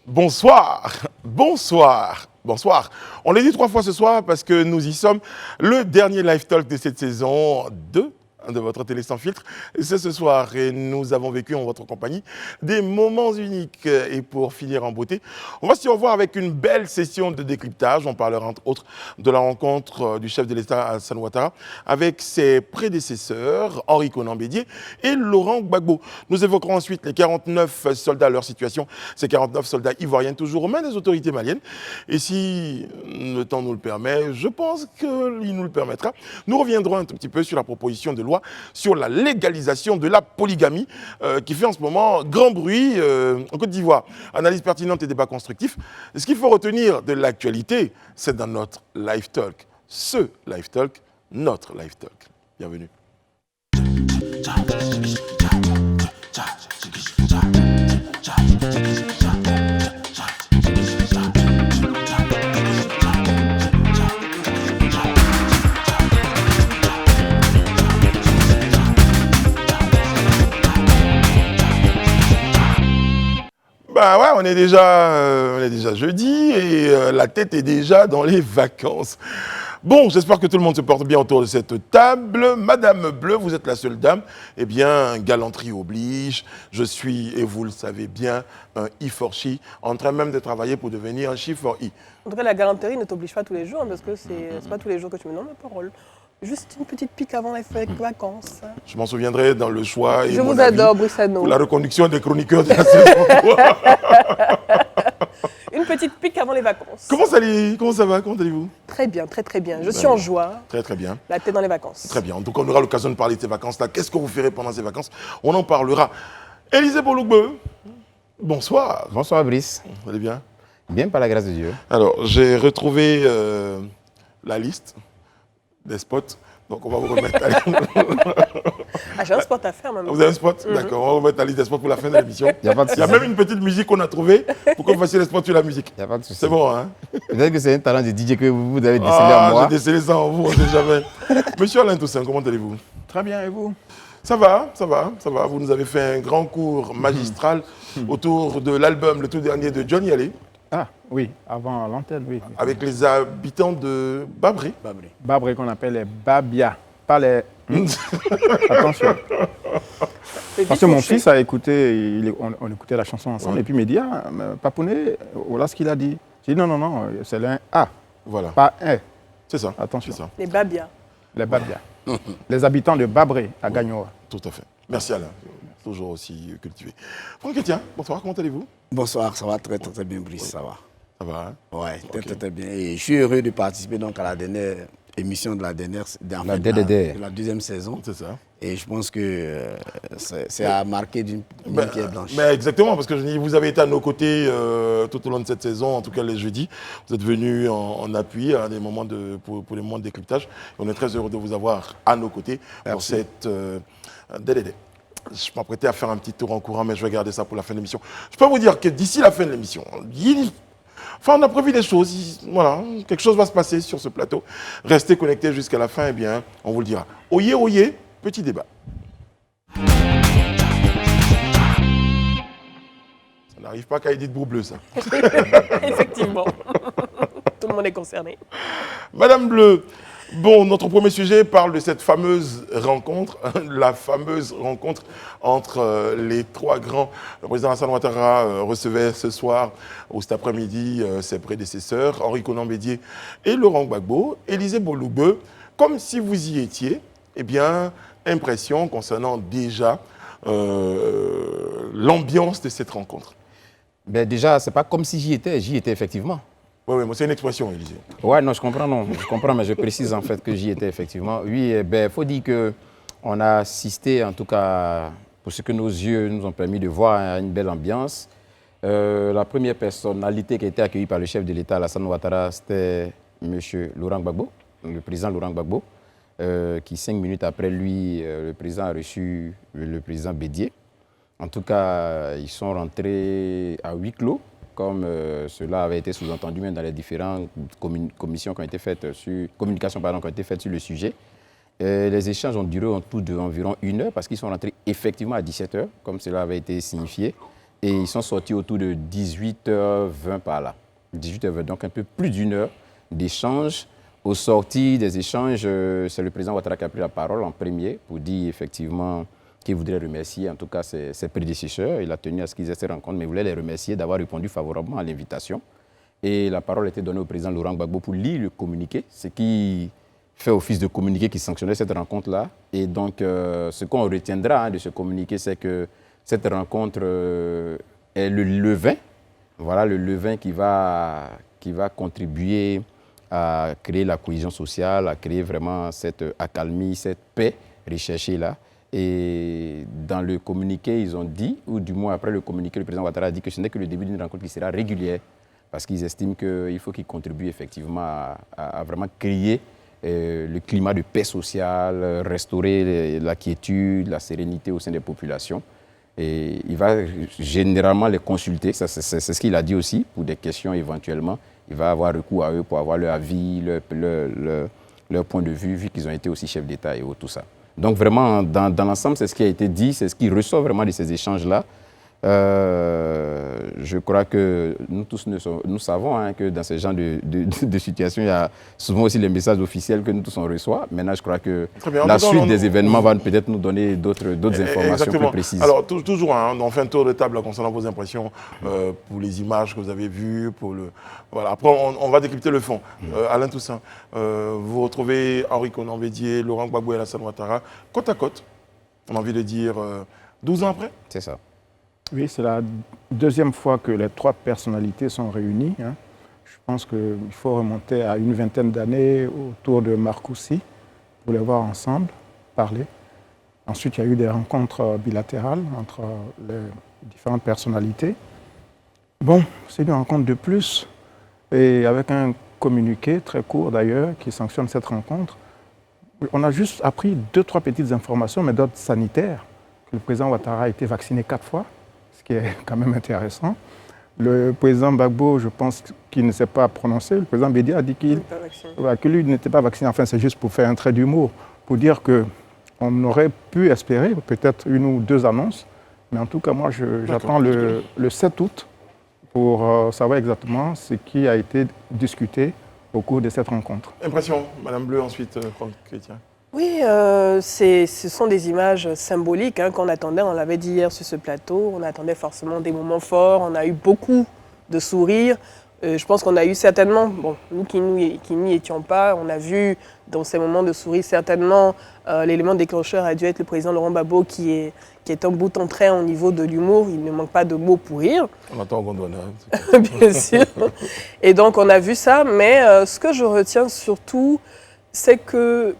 Bonsoir, bonsoir, bonsoir. On l'a dit 3 fois ce soir parce que nous y sommes. Le dernier live talk de cette saison 2 de votre télé sans filtre. C'est ce soir et nous avons vécu en votre compagnie des moments uniques. Et pour finir en beauté, on va se revoir avec une belle session de décryptage. On parlera entre autres de la rencontre du chef de l'État Alassane Ouattara avec ses prédécesseurs Henri Konan Bédié et Laurent Gbagbo. Nous évoquerons ensuite les 49 soldats, leur situation, ces 49 soldats ivoiriens toujours aux mains des autorités maliennes. Et si le temps nous le permet, je pense qu'il nous le permettra, nous reviendrons un tout petit peu sur la proposition de loi sur la légalisation de la polygamie qui fait en ce moment grand bruit en Côte d'Ivoire. Analyse pertinente et débat constructif. Ce qu'il faut retenir de l'actualité, c'est dans notre live talk. Ce live talk, notre live talk. Bienvenue. Bah ouais, on est déjà jeudi et la tête est déjà dans les vacances. Bon, j'espère que tout le monde se porte bien autour de cette table. Madame Bleu, vous êtes la seule dame. Eh bien, galanterie oblige. Je suis, et vous le savez bien, un I for She, en train même de travailler pour devenir un She for I. En tout cas, la galanterie ne t'oblige pas tous les jours, parce que c'est pas tous les jours que tu me donnes la parole. Juste une petite pique avant les vacances. Je m'en souviendrai dans le choix et je mon vous avis adore, Brissano. pour la reconduction des chroniqueurs de la saison 3. Une petite pique avant les vacances. Comment ça va? Comment allez-vous? Très bien, très très bien. Je suis en joie. Très très bien. La tête dans les vacances. Très bien. En tout cas, on aura l'occasion de parler de ces vacances-là. Qu'est-ce que vous ferez pendant ces vacances? On en parlera. Élisée Bolougbe, bonsoir. Bonsoir Brice. Vous allez bien? Bien par la grâce de Dieu. Alors, j'ai retrouvé la liste des spots. Donc, on va vous remettre à Ah, j'ai un spot à faire maintenant. Vous avez un spot? D'accord, on va vous remettre la liste des spots pour la fin de l'émission. Il y a même une petite musique qu'on a trouvée pour que vous fassiez les spots sur la musique. Il n'y a pas de souci. C'est bon, hein? Peut-être que c'est un talent de DJ que vous avez décelé en moi. J'ai décelé ça en vous, on ne sait jamais. Monsieur Alain Toussaint, comment allez-vous? Très bien, et vous? Ça va. Vous nous avez fait un grand cours magistral autour de l'album, le tout dernier de Johnny Hallyday. Ah, oui, avant l'antenne, oui. Avec les habitants de Babré. Babré qu'on appelle les Babia, pas les... Attention. Parce que mon fils a écouté, on écoutait la chanson ensemble, Ouais. et puis il me dit, ah, Papounet, voilà ce qu'il a dit. J'ai dit, non, c'est un A, Voilà, pas un. c'est ça. Attention. C'est ça. Les Babia. Les Babia. Les habitants de Babré, à Gagnoa. Tout à fait. Merci Alain, toujours aussi cultivé. Franck Etienne, bonsoir, comment allez-vous? Bonsoir, ça va très bien, Brice, ça va. Ça va, hein? Ouais, Ok. très bien. Et je suis heureux de participer donc à la dernière émission de la DDD. de la deuxième saison. C'est ça. Et je pense que c'est à marquer d'une pierre blanche. Mais exactement, parce que vous avez été à nos côtés tout au long de cette saison, en tout cas les jeudis. Vous êtes venus en appui à des moments pour les moments de décryptage. On est très heureux de vous avoir à nos côtés pour Merci. cette DDD. Je m'apprêtais à faire un petit tour en courant, mais je vais garder ça pour la fin de l'émission. Je peux vous dire que d'ici la fin de l'émission, on a prévu des choses. Voilà, quelque chose va se passer sur ce plateau. Restez connectés jusqu'à la fin, et bien, on vous le dira. Oyez, oyez, petit débat. Ça n'arrive pas qu'à Edith Boubleu, ça. Effectivement. Tout le monde est concerné. Madame Bleu, bon, notre premier sujet parle de cette fameuse rencontre, la fameuse rencontre entre les 3 grands. Le président Alassane Ouattara recevait ce soir ou cet après-midi ses prédécesseurs, Henri Konan Bédié et Laurent Gbagbo. Élisée Bolougbe, comme si vous y étiez, eh bien, impression concernant déjà l'ambiance de cette rencontre. Ben déjà, c'est pas comme si j'y étais effectivement. Oui, c'est une expression, Élisée. Ouais, non, je comprends, mais je précise en fait que j'y étais effectivement. Oui, il faut dire qu'on a assisté, en tout cas, pour ce que nos yeux nous ont permis de voir, à une belle ambiance. La première personnalité qui a été accueillie par le chef de l'État, Alassane Ouattara, c'était M. Laurent Gbagbo, le président Laurent Gbagbo, qui 5 minutes après lui, le président a reçu le président Bédié. En tout cas, ils sont rentrés à huis clos, comme cela avait été sous-entendu même dans les différentes communications qui ont été faites sur le sujet. Les échanges ont duré en tout d'environ 1 heure parce qu'ils sont rentrés effectivement à 17h, comme cela avait été signifié. et ils sont sortis autour de 18h20 par là. 18h20, donc un peu plus d'une heure d'échange. Au sorti des échanges, c'est le président Ouattara qui a pris la parole en premier pour dire effectivement qu'il voudrait remercier en tout cas ses prédécesseurs. Il a tenu à ce qu'ils aient cette rencontre, mais il voulait les remercier d'avoir répondu favorablement à l'invitation. Et la parole était donnée au président Laurent Gbagbo pour lire le communiqué, ce qui fait office de communiqué qui sanctionnait cette rencontre-là. Et donc, ce qu'on retiendra de ce communiqué, c'est que cette rencontre est le levain. Voilà, le levain qui va contribuer à créer la cohésion sociale, à créer vraiment cette accalmie, cette paix recherchée-là. Et dans le communiqué, ils ont dit, ou du moins après le communiqué, le président Ouattara a dit que ce n'est que le début d'une rencontre qui sera régulière, parce qu'ils estiment qu'il faut qu'ils contribuent effectivement à vraiment créer le climat de paix sociale, restaurer la quiétude, la sérénité au sein des populations. Et il va généralement les consulter, c'est ce qu'il a dit aussi, pour des questions éventuellement. Il va avoir recours à eux pour avoir leur avis, leur point de vue, vu qu'ils ont été aussi chefs d'État et tout ça. Donc vraiment, dans l'ensemble, c'est ce qui a été dit, c'est ce qui ressort vraiment de ces échanges-là. Je crois que nous tous, nous savons que dans ce genre de situation, il y a souvent aussi les messages officiels que nous tous on reçoit. Maintenant, je crois que la suite des événements va peut-être nous donner d'autres informations plus précises. Alors, toujours, on fait un tour de table concernant vos impressions pour les images que vous avez vues. Voilà. Après, on va décrypter le fond. Alain Toussaint, vous retrouvez Henri Konan Bédié, Laurent Gbagbo et Alassane Ouattara côte à côte. On a envie de dire 12 ans après. C'est ça. Oui, c'est la deuxième fois que les trois personnalités sont réunies. Je pense qu'il faut remonter à une vingtaine d'années autour de Marcoussis pour les voir ensemble, parler. Ensuite, il y a eu des rencontres bilatérales entre les différentes personnalités. Bon, c'est une rencontre de plus, et avec un communiqué très court d'ailleurs qui sanctionne cette rencontre. On a juste appris 2-3 petites informations, mais d'ordre sanitaire, que le président Ouattara a été vacciné 4 fois. Ce qui est quand même intéressant. Le président Gbagbo, je pense qu'il ne s'est pas prononcé. Le président Bédié a dit que lui n'était pas vacciné. Enfin, c'est juste pour faire un trait d'humour, pour dire qu'on aurait pu espérer peut-être 1 ou 2 annonces. Mais en tout cas, moi, j'attends le 7 août pour savoir exactement ce qui a été discuté au cours de cette rencontre. Impression, Madame Bleu, ensuite Franck Chrétien. Oui, ce sont des images symboliques qu'on attendait, on l'avait dit hier sur ce plateau, on attendait forcément des moments forts, on a eu beaucoup de sourires. Je pense qu'on a eu certainement, bon, nous qui n'y étions pas, on a vu dans ces moments de sourires certainement l'élément déclencheur a dû être le président Laurent Gbagbo qui est un bout en train au niveau de l'humour, il ne manque pas de mots pour rire. On attend Gondwana. Bien sûr. Et donc on a vu ça, mais ce que je retiens surtout, c'est que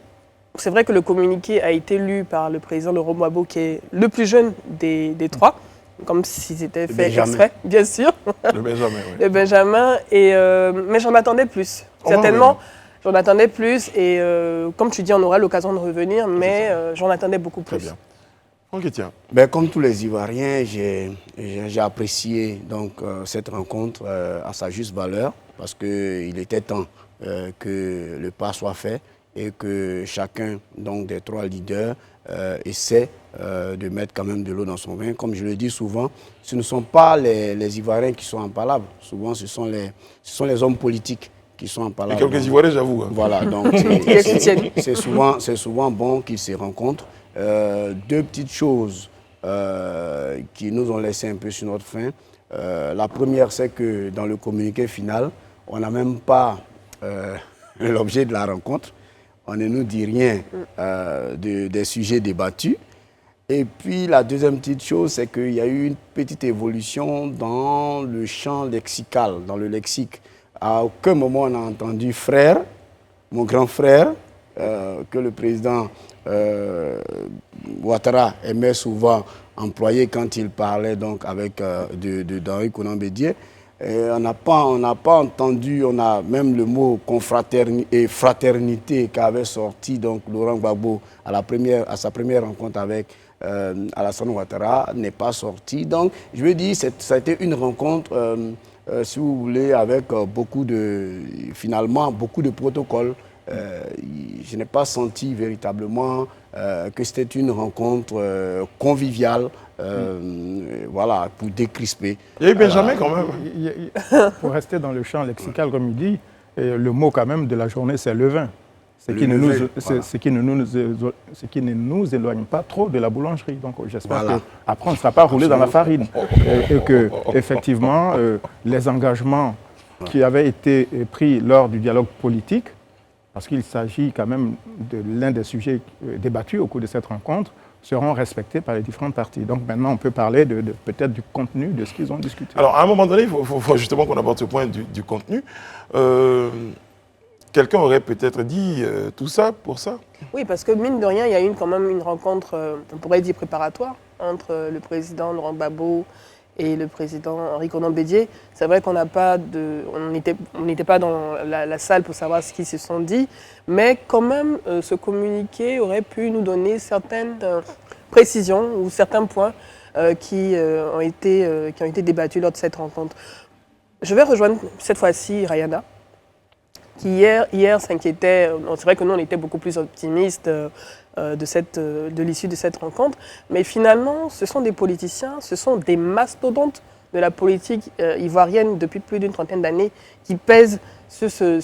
c'est vrai que le communiqué a été lu par le président Laurent Gbagbo, qui est le plus jeune des trois, comme si c'était fait exprès, bien sûr. Le Benjamin, oui. Le Benjamin, mais j'en attendais plus. Certainement, j'en attendais plus, et comme tu dis, on aura l'occasion de revenir, mais j'en attendais beaucoup plus. Très bien. Franck Chrétien. Comme tous les Ivoiriens, j'ai apprécié donc, cette rencontre à sa juste valeur, parce qu'il était temps que le pas soit fait, et que chacun donc, des trois leaders essaie de mettre quand même de l'eau dans son vin. Comme je le dis souvent, ce ne sont pas les Ivoiriens qui sont en palabre. Souvent, ce sont les hommes politiques qui sont en palabre. Et quelques Ivoiriens, j'avoue. Voilà, donc c'est souvent bon qu'ils se rencontrent. 2 petites choses qui nous ont laissé un peu sur notre faim. La première, c'est que dans le communiqué final, on n'a même pas l'objet de la rencontre. On ne nous dit rien des sujets débattus. Et puis, la deuxième petite chose, c'est qu'il y a eu une petite évolution dans le champ lexical, dans le lexique. À aucun moment, on a entendu frère, mon grand frère, que le président Ouattara aimait souvent employer quand il parlait donc, avec d'Henri Konan Bédié. On n'a pas entendu, on a même le mot confraternité et fraternité qu'avait sorti donc Laurent Gbagbo à sa première rencontre avec Alassane Ouattara n'est pas sorti. Donc je veux dire, ça a été une rencontre, si vous voulez, avec finalement beaucoup de protocoles. Je n'ai pas senti véritablement que c'était une rencontre conviviale voilà, pour décrisper. Il y a eu Benjamin quand même. Pour rester dans le champ lexical, comme il dit, le mot quand même de la journée, c'est levain. Ce qui ne nous éloigne pas trop de la boulangerie. Donc j'espère qu'après, on ne sera pas roulé dans la farine. Et que, effectivement, les engagements qui avaient été pris lors du dialogue politique, parce qu'il s'agit quand même de l'un des sujets débattus au cours de cette rencontre, seront respectés par les différentes parties. Donc maintenant, on peut parler peut-être du contenu de ce qu'ils ont discuté. Alors, à un moment donné, il faut justement qu'on aborde ce point du contenu. Quelqu'un aurait peut-être dit tout ça pour ça? Oui, parce que mine de rien, il y a eu quand même une rencontre, on pourrait dire préparatoire, entre le président Laurent Gbagbo et le président Henri Konan Bédié. C'est vrai qu'on n'était pas dans la salle pour savoir ce qu'ils se sont dit, mais quand même, ce communiqué aurait pu nous donner certaines précisions ou certains points qui ont été débattus lors de cette rencontre. Je vais rejoindre cette fois-ci Rayana, qui hier s'inquiétait. C'est vrai que nous, on était beaucoup plus optimistes de l'issue de cette rencontre, mais finalement, ce sont des politiciens, ce sont des mastodontes de la politique ivoirienne depuis plus d'une trentaine d'années qui pèsent sur ce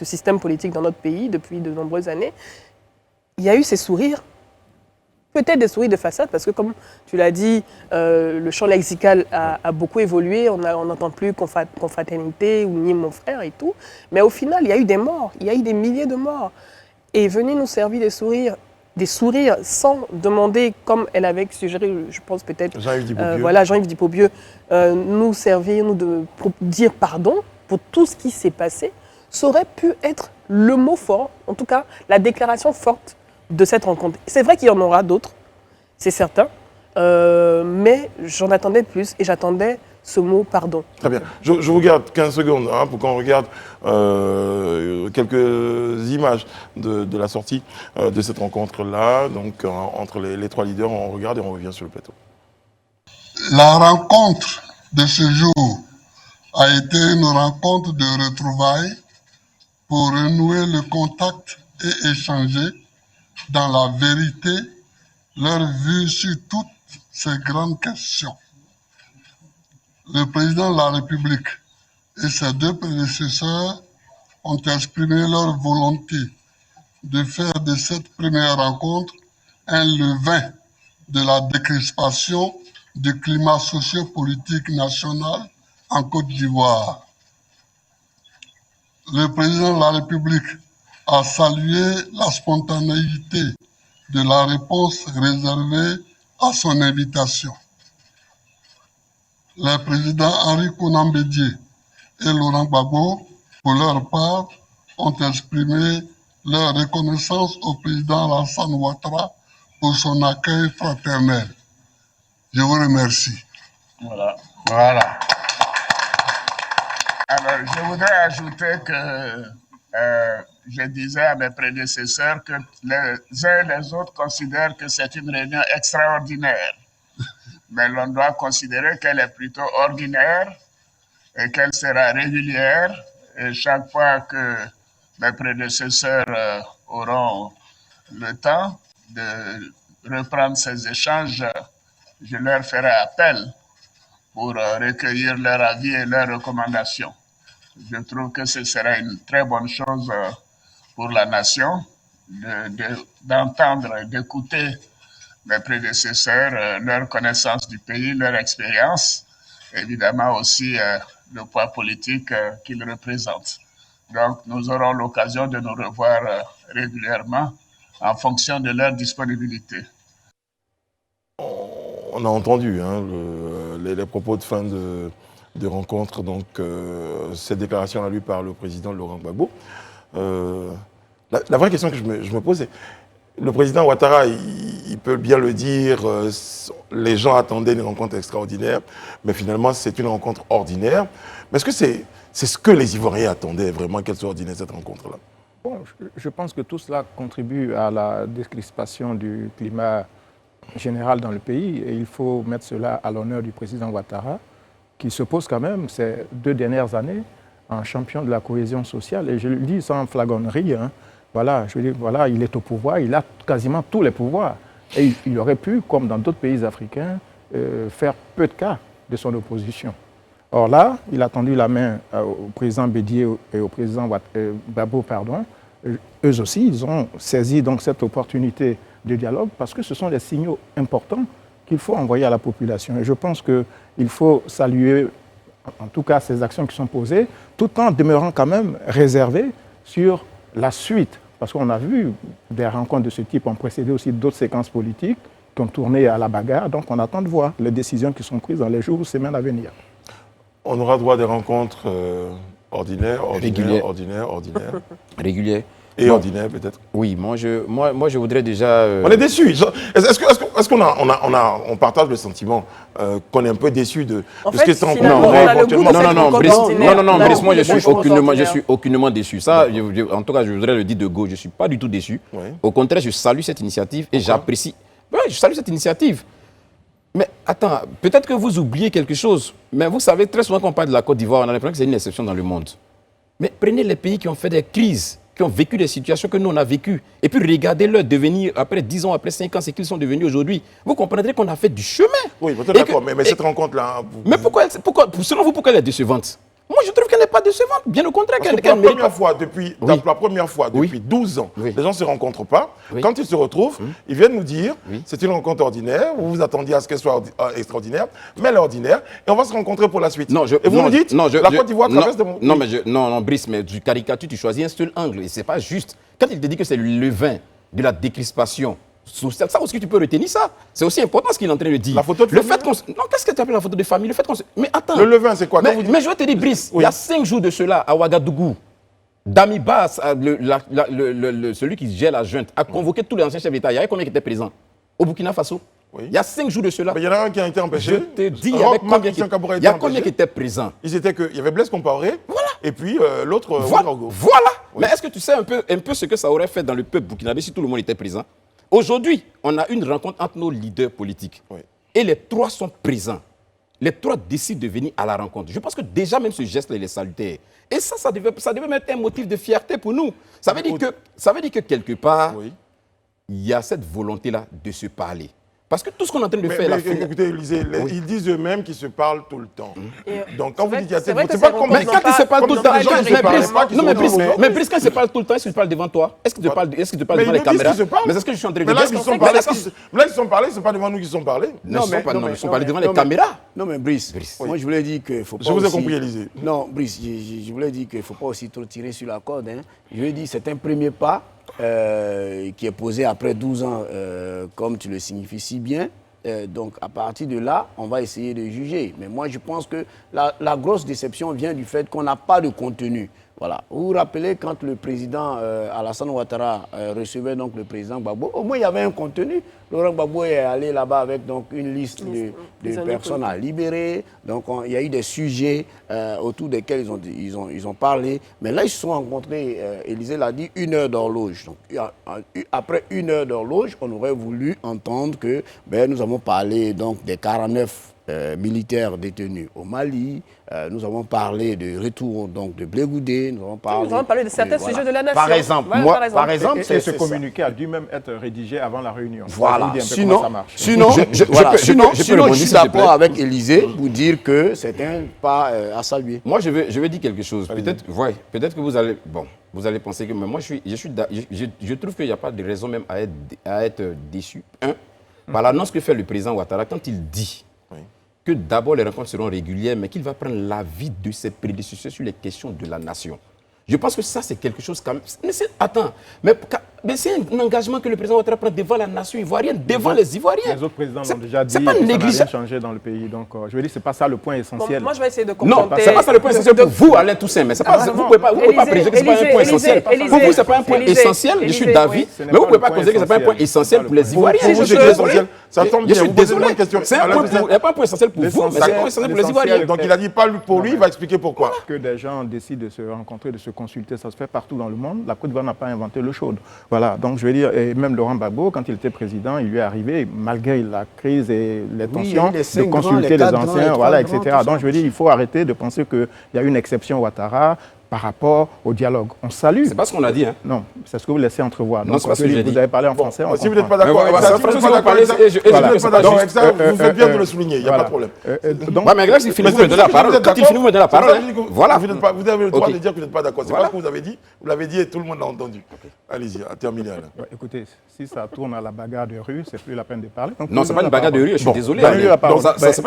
système politique dans notre pays depuis de nombreuses années. Il y a eu ces sourires, peut-être des sourires de façade, parce que comme tu l'as dit, le champ lexical a beaucoup évolué, on n'entend plus confraternité ou ni mon frère et tout, mais au final, il y a eu des morts, il y a eu des milliers de morts. Et venir nous servir des sourires sans demander, comme elle avait suggéré, je pense peut-être, Jean-Yves Dipaubieux, nous servir, pour dire pardon pour tout ce qui s'est passé, ça aurait pu être le mot fort, en tout cas la déclaration forte de cette rencontre. C'est vrai qu'il y en aura d'autres, c'est certain, mais j'en attendais plus et j'attendais ce mot pardon. Très bien. Je vous garde 15 secondes pour qu'on regarde quelques images de la sortie de cette rencontre-là. Donc, entre les trois leaders, on regarde et on revient sur le plateau. La rencontre de ce jour a été une rencontre de retrouvailles pour renouer le contact et échanger dans la vérité leur vue sur toutes ces grandes questions. Le président de la République et ses deux prédécesseurs ont exprimé leur volonté de faire de cette première rencontre un levain de la décrispation du climat socio-politique national en Côte d'Ivoire. Le président de la République a salué la spontanéité de la réponse réservée à son invitation. Les présidents Henri Konan Bédié et Laurent Gbagbo, pour leur part, ont exprimé leur reconnaissance au président Alassane Ouattara pour son accueil fraternel. Je vous remercie. Voilà. Alors, je voudrais ajouter que je disais à mes prédécesseurs que les uns et les autres considèrent que c'est une réunion extraordinaire. Mais l'on doit considérer qu'elle est plutôt ordinaire et qu'elle sera régulière. Et chaque fois que mes prédécesseurs auront le temps de reprendre ces échanges, je leur ferai appel pour recueillir leur avis et leurs recommandations. Je trouve que ce sera une très bonne chose pour la nation d'entendre, d'écouter mes prédécesseurs, leur connaissance du pays, leur expérience, évidemment aussi le poids politique qu'ils représentent. Donc, nous aurons l'occasion de nous revoir régulièrement en fonction de leur disponibilité. On a entendu les propos de fin de rencontre, donc cette déclaration à lui par le président Laurent Gbagbo. La vraie question que je me pose, c'est le président Ouattara, il peut bien le dire, les gens attendaient une rencontre extraordinaire, mais finalement c'est une rencontre ordinaire. Mais est-ce que c'est ce que les Ivoiriens attendaient vraiment, qu'elle soit ordinaire cette rencontre-là? Bon, je pense que tout cela contribue à la décrispation du climat général dans le pays et il faut mettre cela à l'honneur du président Ouattara qui se pose quand même ces 2 dernières années en champion de la cohésion sociale et je le dis sans flagornerie, voilà, je veux dire, voilà, il est au pouvoir, il a quasiment tous les pouvoirs Et il aurait pu, comme dans d'autres pays africains, faire peu de cas de son opposition. Or là, il a tendu la main au président Bédié et au président Gbagbo, pardon. Eux aussi, ils ont saisi donc cette opportunité de dialogue parce que ce sont des signaux importants qu'il faut envoyer à la population. Et je pense qu'il faut saluer, en tout cas, ces actions qui sont posées, tout en demeurant quand même réservé sur la suite. Parce qu'on a vu des rencontres de ce type ont précédé aussi d'autres séquences politiques qui ont tourné à la bagarre. Donc on attend de voir les décisions qui sont prises dans les jours ou semaines à venir. On aura droit à des rencontres ordinaires. Régulières. Et ordinaires, peut-être. Oui, moi, je voudrais déjà... On est déçus. Est-ce qu'on partage le sentiment qu'on est un peu déçus de ce qui est en Non, Brice, moi, je suis aucunement déçu. Ça, en tout cas, je voudrais le dire de gauche, je ne suis pas du tout déçu. Oui. Au contraire, je salue cette initiative et j'apprécie. Oui, je salue cette initiative. Mais attends, peut-être que vous oubliez quelque chose. Mais vous savez, très souvent, quand on parle de la Côte d'Ivoire, on a l'impression que c'est une exception dans le monde. Mais prenez les pays qui ont fait des crises, qui ont vécu des situations que nous, on a vécues. Et puis regardez-leur devenir, après 10 ans, après 5 ans, ce qu'ils sont devenus aujourd'hui. Vous comprendrez qu'on a fait du chemin. Oui, d'accord, mais cette rencontre-là... Mais selon vous, pourquoi elle est décevante? Moi, je trouve qu'elle n'est pas décevante. Bien au contraire, qu'elle mérite. La première fois depuis 12 ans, les gens ne se rencontrent pas. Quand ils se retrouvent, ils viennent nous dire c'est une rencontre ordinaire, vous vous attendiez à ce qu'elle soit extraordinaire, mais elle est ordinaire, et on va se rencontrer pour la suite. Et vous nous dites la Côte d'Ivoire traverse des moments. Non, Brice, mais du caricature, tu choisis un seul angle, et ce n'est pas juste. Quand il te dit que c'est le levain de la décrispation, ça aussi, tu peux retenir ça. C'est aussi important ce qu'il est en train de dire. La photo de famille. Non, qu'est-ce que tu appelles la photo de famille? Le fait qu'on Mais attends. Le levain, c'est quoi? Mais je vais te dire, Brice, il y a 5 jours de cela, à Ouagadougou, Dami Bass, celui qui gère la junte, a convoqué tous les anciens chefs d'État. Il y avait combien qui étaient présents? Au Burkina Faso. Il y a 5 jours de cela. Mais il y en a un qui a été empêché. Je te dis, il y avait combien qui étaient présents? Il y avait Blaise Compaoré. Voilà. Et puis l'autre, Voilà. Mais est-ce que tu sais un peu ce que ça aurait fait dans le peuple burkinabé si tout le monde était présent? Aujourd'hui, on a une rencontre entre nos leaders politiques. Et les 3 sont présents. Les 3 décident de venir à la rencontre. Je pense que déjà, même ce geste-là, il est salutaire. Et ça devait mettre un motif de fierté pour nous. Ça veut dire que quelque part, il y a cette volonté-là de se parler. Parce que tout ce qu'on est en train de faire... Écoutez, Élisée, ils disent eux-mêmes qu'ils se parlent tout le temps. Donc quand vous dites qu'il y a cette... Mais quand ils se parlent tout le temps... Mais Brice, quand ils se parlent tout le temps, est-ce qu'ils se parlent devant toi? Est-ce qu'ils te parlent devant les caméras? Mais c'est ce que je suis en train de dire. Mais là, ils sont parlés, ce n'est pas devant nous qu'ils sont parlés. Non, ils sont parlés devant les caméras. Non, mais Brice, moi je voulais dire qu'il ne faut pas... Je vous ai compris, Élisée. Non, Brice, je voulais dire qu'il ne faut pas aussi trop tirer sur la corde. Je voulais dire que c'est un premier pas qui est posé après 12 ans, comme tu le signifies si bien. Donc, à partir de là, on va essayer de juger. Mais moi, je pense que la grosse déception vient du fait qu'on n'a pas de contenu. Voilà. Vous vous rappelez quand le président Alassane Ouattara recevait donc le président Gbagbo, au moins il y avait un contenu. Laurent Gbagbo est allé là-bas avec donc une liste de personnes à libérer. Donc il y a eu des sujets autour desquels ils ont parlé. Mais là, ils se sont rencontrés, Élisée l'a dit, 1 heure d'horloge. Donc après 1 heure d'horloge, on aurait voulu entendre que nous avons parlé donc des 49 militaires détenus au Mali. Nous avons parlé de retour donc de Blé Goudé. Nous avons parlé de certains sujets de la nation. Par exemple, et ce communiqué a dû même être rédigé avant la réunion. Voilà. Sinon, je suis d'accord avec Élisée pour dire que c'est un pas à saluer. Moi, je vais dire quelque chose. Peut-être que vous allez penser que... Mais moi, je trouve qu'il n'y a pas de raison même à être déçu. Par l'annonce que fait le président Ouattara, quand il dit que d'abord les rencontres seront régulières, mais qu'il va prendre l'avis de ses prédécesseurs sur les questions de la nation. Je pense que ça, c'est quelque chose quand même... Mais c'est un engagement que le président Ouattara prend devant la nation ivoirienne, devant les Ivoiriens. Les autres présidents l'ont déjà dit, ça n'a rien changé dans le pays. Donc, je veux dire, ce n'est pas ça le point essentiel. Moi, je vais essayer de confronter... Non, ce n'est pas ça le point essentiel pour vous, Alain Toussaint. Mais vous ne pouvez pas préciser que ce n'est pas un point essentiel. Pour vous, ce n'est pas un point essentiel, je suis d'avis. Mais vous ne pouvez pas considérer que ce n'est pas un point essentiel pour les Ivoiriens. Ça tombe bien. Je suis désolé. Il n'y a pas un point essentiel pour vous, mais c'est un point essentiel pour les Ivoiriens. Donc, il a dit pas pour lui, il va expliquer pourquoi. Que des gens décident de se rencontrer, de se consulter, ça se fait partout dans le monde. La Côte d'Ivoire n'a pas inventé l'eau chaude. Voilà, donc je veux dire, et même Laurent Gbagbo, quand il était président, il lui est arrivé, malgré la crise et les tensions, de consulter les anciens, voilà, etc. Donc je veux dire, il faut arrêter de penser qu'il y a une exception Ouattara. par rapport au dialogue. On salue. C'est pas ce qu'on a dit. Hein. Non, c'est ce que vous laissez entrevoir. Non, c'est pas ce que j'ai dit. Vous avez parlé en français. On Si vous n'êtes comprend. pas d'accord avec ça, si vous n'êtes pas d'accord avec ça, vous faites bien de le souligner, il n'y a pas de problème. Ouais, mais là, s'il finit, vous me donnez la parole. Quand il finit, vous me donnez la parole. Voilà. Vous avez le droit de dire que vous n'êtes pas d'accord. C'est pas ce que vous avez dit. Vous l'avez dit et tout le monde l'a entendu. Allez-y, terminez. Écoutez, si ça tourne à la bagarre de rue, c'est plus la peine de parler. Non, c'est pas une bagarre de rue, je suis désolé.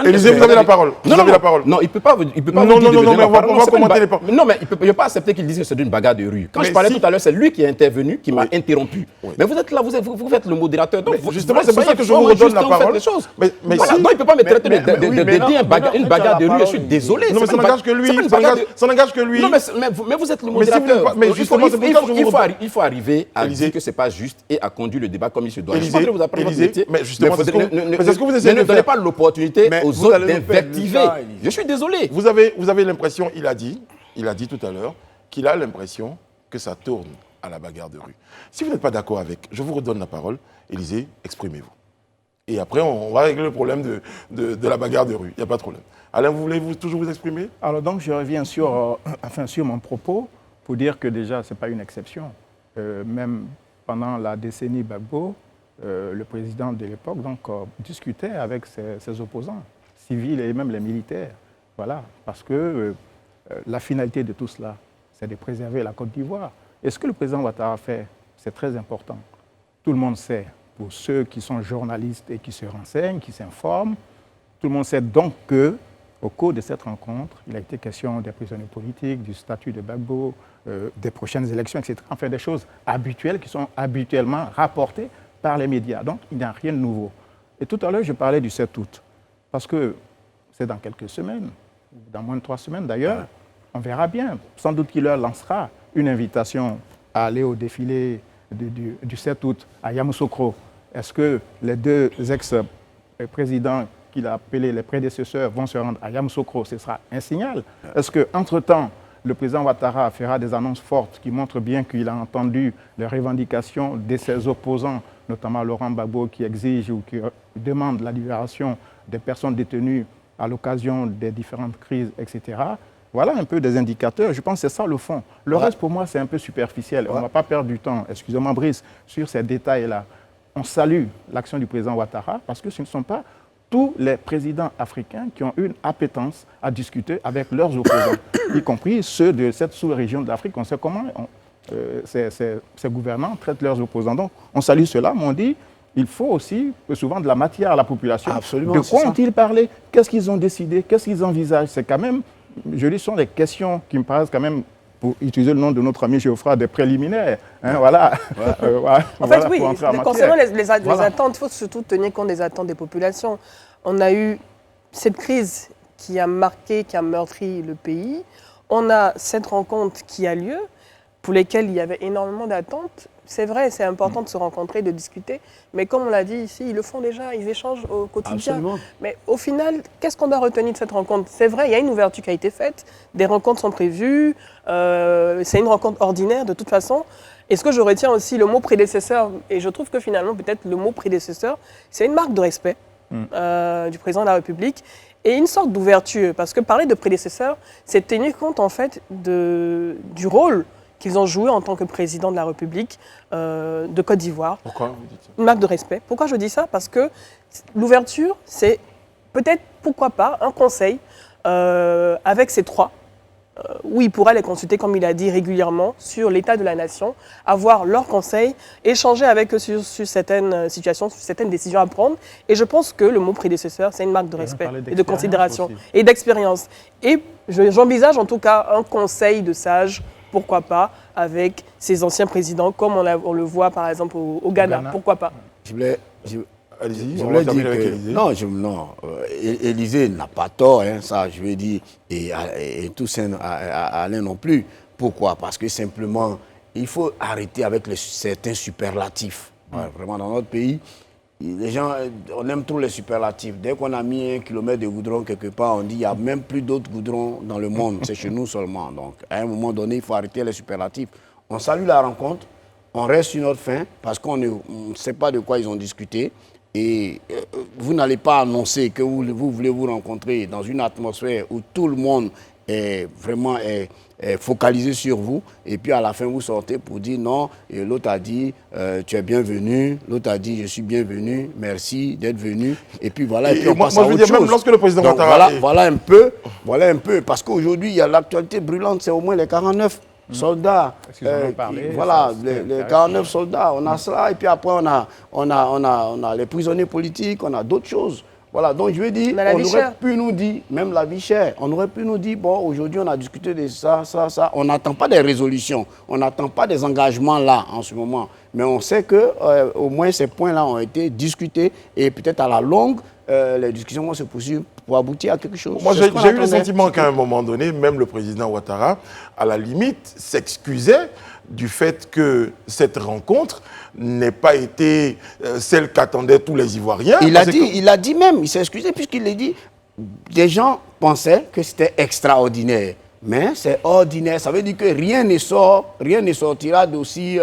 Élisée, vous avez la parole. Vous avez la parole. Non, il peut pas vous dire de mais on va commenter les paroles. Non, mais il ne peut pas accepter qu'il dise que c'est une bagarre de rue. Quand je parlais tout à l'heure, c'est lui qui est intervenu, qui m'a interrompu. Mais vous êtes là, vous faites le modérateur. Donc justement, c'est pour ça que je vous redonne la parole. Mais donc il ne peut pas me traiter de dire une bagarre de rue. Je suis désolé. Non, mais ça n'engage que lui. Ça n'engage que lui. Non, mais vous êtes le modérateur. Mais justement, c'est pour ça que je vous redonne. Il faut arriver à dire que ce n'est pas juste et à conduire le débat comme il se doit. Élisée, mais justement, c'est ce que vous essayez de faire. Ne donnez pas l'opportunité Mais aux vous autres allez nous faire d'invectiver. Je suis désolé. Vous avez l'impression, il a dit tout à l'heure, qu'il a l'impression que ça tourne à la bagarre de rue. Si vous n'êtes pas d'accord avec, je vous redonne la parole. Élisée, exprimez-vous. Et après, on va régler le problème de la bagarre de rue. Il n'y a pas de problème. Alain, vous voulez toujours vous exprimer? Alors donc, je reviens sur mon propos pour dire que déjà, ce n'est pas une exception. Même pendant la décennie Gbagbo, le président de l'époque discutait avec ses opposants, civils et même les militaires. Voilà, parce que la finalité de tout cela, c'est de préserver la Côte d'Ivoire. Et ce que le président Ouattara fait, c'est très important. Tout le monde sait, pour ceux qui sont journalistes et qui se renseignent, qui s'informent, tout le monde sait donc qu'au cours de cette rencontre, il a été question des prisonniers politiques, du statut de Gbagbo, des prochaines élections, etc. Enfin, des choses habituelles qui sont habituellement rapportées par les médias. Donc, il n'y a rien de nouveau. Et tout à l'heure, je parlais du 7 août, parce que c'est dans quelques semaines, dans moins de 3 semaines d'ailleurs, on verra bien. Sans doute qu'il leur lancera une invitation à aller au défilé du 7 août à Yamoussoukro. Est-ce que les deux ex-présidents qu'il a appelés les prédécesseurs vont se rendre à Yamoussoukro? Ce sera un signal. Est-ce qu'entre-temps, le président Ouattara fera des annonces fortes qui montrent bien qu'il a entendu les revendications de ses opposants, notamment Laurent Gbagbo qui exige ou qui demande la libération des personnes détenues à l'occasion des différentes crises, etc. Voilà un peu des indicateurs. Je pense que c'est ça le fond. Le reste, pour moi, c'est un peu superficiel. On ne va pas perdre du temps, excusez-moi Brice, sur ces détails-là. On salue l'action du président Ouattara parce que ce ne sont pas tous les présidents africains qui ont une appétence à discuter avec leurs opposants, y compris ceux de cette sous-région de l'Afrique. On sait comment ces gouvernants traitent leurs opposants. Donc, on salue cela, mais on dit il faut aussi souvent de la matière à la population. Absolument, de quoi ont-ils parlé? Qu'est-ce qu'ils ont décidé? Qu'est-ce qu'ils envisagent? C'est quand même, je dis, ce sont des questions qui me paraissent quand même, pour utiliser le nom de notre ami Geoffroy, des préliminaires. Hein, voilà. En fait, oui, concernant les attentes, il faut surtout tenir compte des attentes des populations. On a eu cette crise qui a marqué, qui a meurtri le pays. On a cette rencontre qui a lieu, pour lesquelles il y avait énormément d'attentes. C'est vrai, c'est important de se rencontrer, de discuter. Mais comme on l'a dit ici, ils le font déjà, ils échangent au quotidien. Absolument. Mais au final, qu'est-ce qu'on doit retenir de cette rencontre? C'est vrai, il y a une ouverture qui a été faite, des rencontres sont prévues, c'est une rencontre ordinaire de toute façon. Et ce que je retiens aussi, le mot prédécesseur, et je trouve que finalement, peut-être le mot prédécesseur, c'est une marque de respect du président de la République et une sorte d'ouverture. Parce que parler de prédécesseur, c'est tenir compte en fait du rôle qu'ils ont joué en tant que président de la République de Côte d'Ivoire. Pourquoi vous dites ça? Une marque de respect. Pourquoi je dis ça? Parce que l'ouverture, c'est peut-être, pourquoi pas, un conseil avec ces trois, où il pourra les consulter, comme il a dit, régulièrement sur l'état de la nation, avoir leurs conseils, échanger avec eux sur certaines situations, sur certaines décisions à prendre. Et je pense que le mot prédécesseur, c'est une marque de respect et de considération aussi. et d'expérience. Et j'envisage en tout cas un conseil de sages, pourquoi pas, avec ces anciens présidents, comme on le voit par exemple au Ghana. Pourquoi pas? Allez-y, Je on voulais va dire terminer avec que Élisée. Élisée n'a pas tort, hein, ça je veux dire, et Toussaint Alain non plus. Pourquoi? Parce que simplement, il faut arrêter avec certains superlatifs. Ouais, vraiment, dans notre pays, les gens, on aime trop les superlatifs. Dès qu'on a mis 1 kilomètre de goudron quelque part, on dit qu'il n'y a même plus d'autres goudrons dans le monde, c'est chez nous seulement. Donc, à un moment donné, il faut arrêter les superlatifs. On salue la rencontre, on reste sur notre faim, parce qu'on ne sait pas de quoi ils ont discuté. Et vous n'allez pas annoncer que vous voulez vous rencontrer dans une atmosphère où tout le monde est vraiment focalisé sur vous. Et puis à la fin, vous sortez pour dire non. Et l'autre a dit tu es bienvenu. L'autre a dit je suis bienvenu. Merci d'être venu. Et puis voilà. Et puis on passe à autre chose. Même lorsque le président Donc, Ouattara voilà un peu. Parce qu'aujourd'hui, il y a l'actualité brûlante, c'est au moins les 49 soldats. Voilà, les 49 soldats. On a cela. Et puis après, on a les prisonniers politiques. On a d'autres choses. Voilà, donc je veux dire, on aurait pu nous dire, même la vie chère, on aurait pu nous dire, bon, aujourd'hui on a discuté de ça. On n'attend pas des résolutions, on n'attend pas des engagements là en ce moment. Mais on sait que au moins ces points-là ont été discutés et peut-être à la longue, les discussions vont se poursuivre pour aboutir à quelque chose. Moi, j'ai eu le sentiment qu'à un moment donné, même le président Ouattara, à la limite, s'excusait du fait que cette rencontre n'ait pas été celle qu'attendaient tous les Ivoiriens. Il a dit même, il s'est excusé puisqu'il l'a dit, des gens pensaient que c'était extraordinaire. Mais c'est ordinaire, ça veut dire que rien ne sortira d'aussi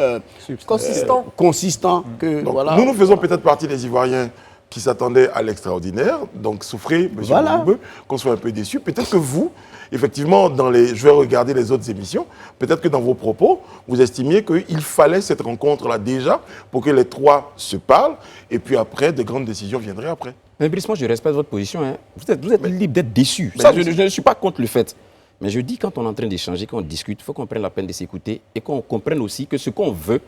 consistant que... Donc, voilà. Nous faisons peut-être partie des Ivoiriens qui s'attendaient à l'extraordinaire, donc souffrez, monsieur Boubou, qu'on soit un peu déçus. Peut-être que vous, effectivement, je vais regarder les autres émissions, peut-être que dans vos propos, vous estimiez qu'il fallait cette rencontre-là déjà pour que les trois se parlent, et puis après, de grandes décisions viendraient après. Mais Brice, moi je respecte votre position. Hein. Vous êtes libre d'être déçu. Ça, je ne suis pas contre le fait. Mais je dis, quand on est en train d'échanger, quand on discute, il faut qu'on prenne la peine de s'écouter et qu'on comprenne aussi que ce qu'on veut,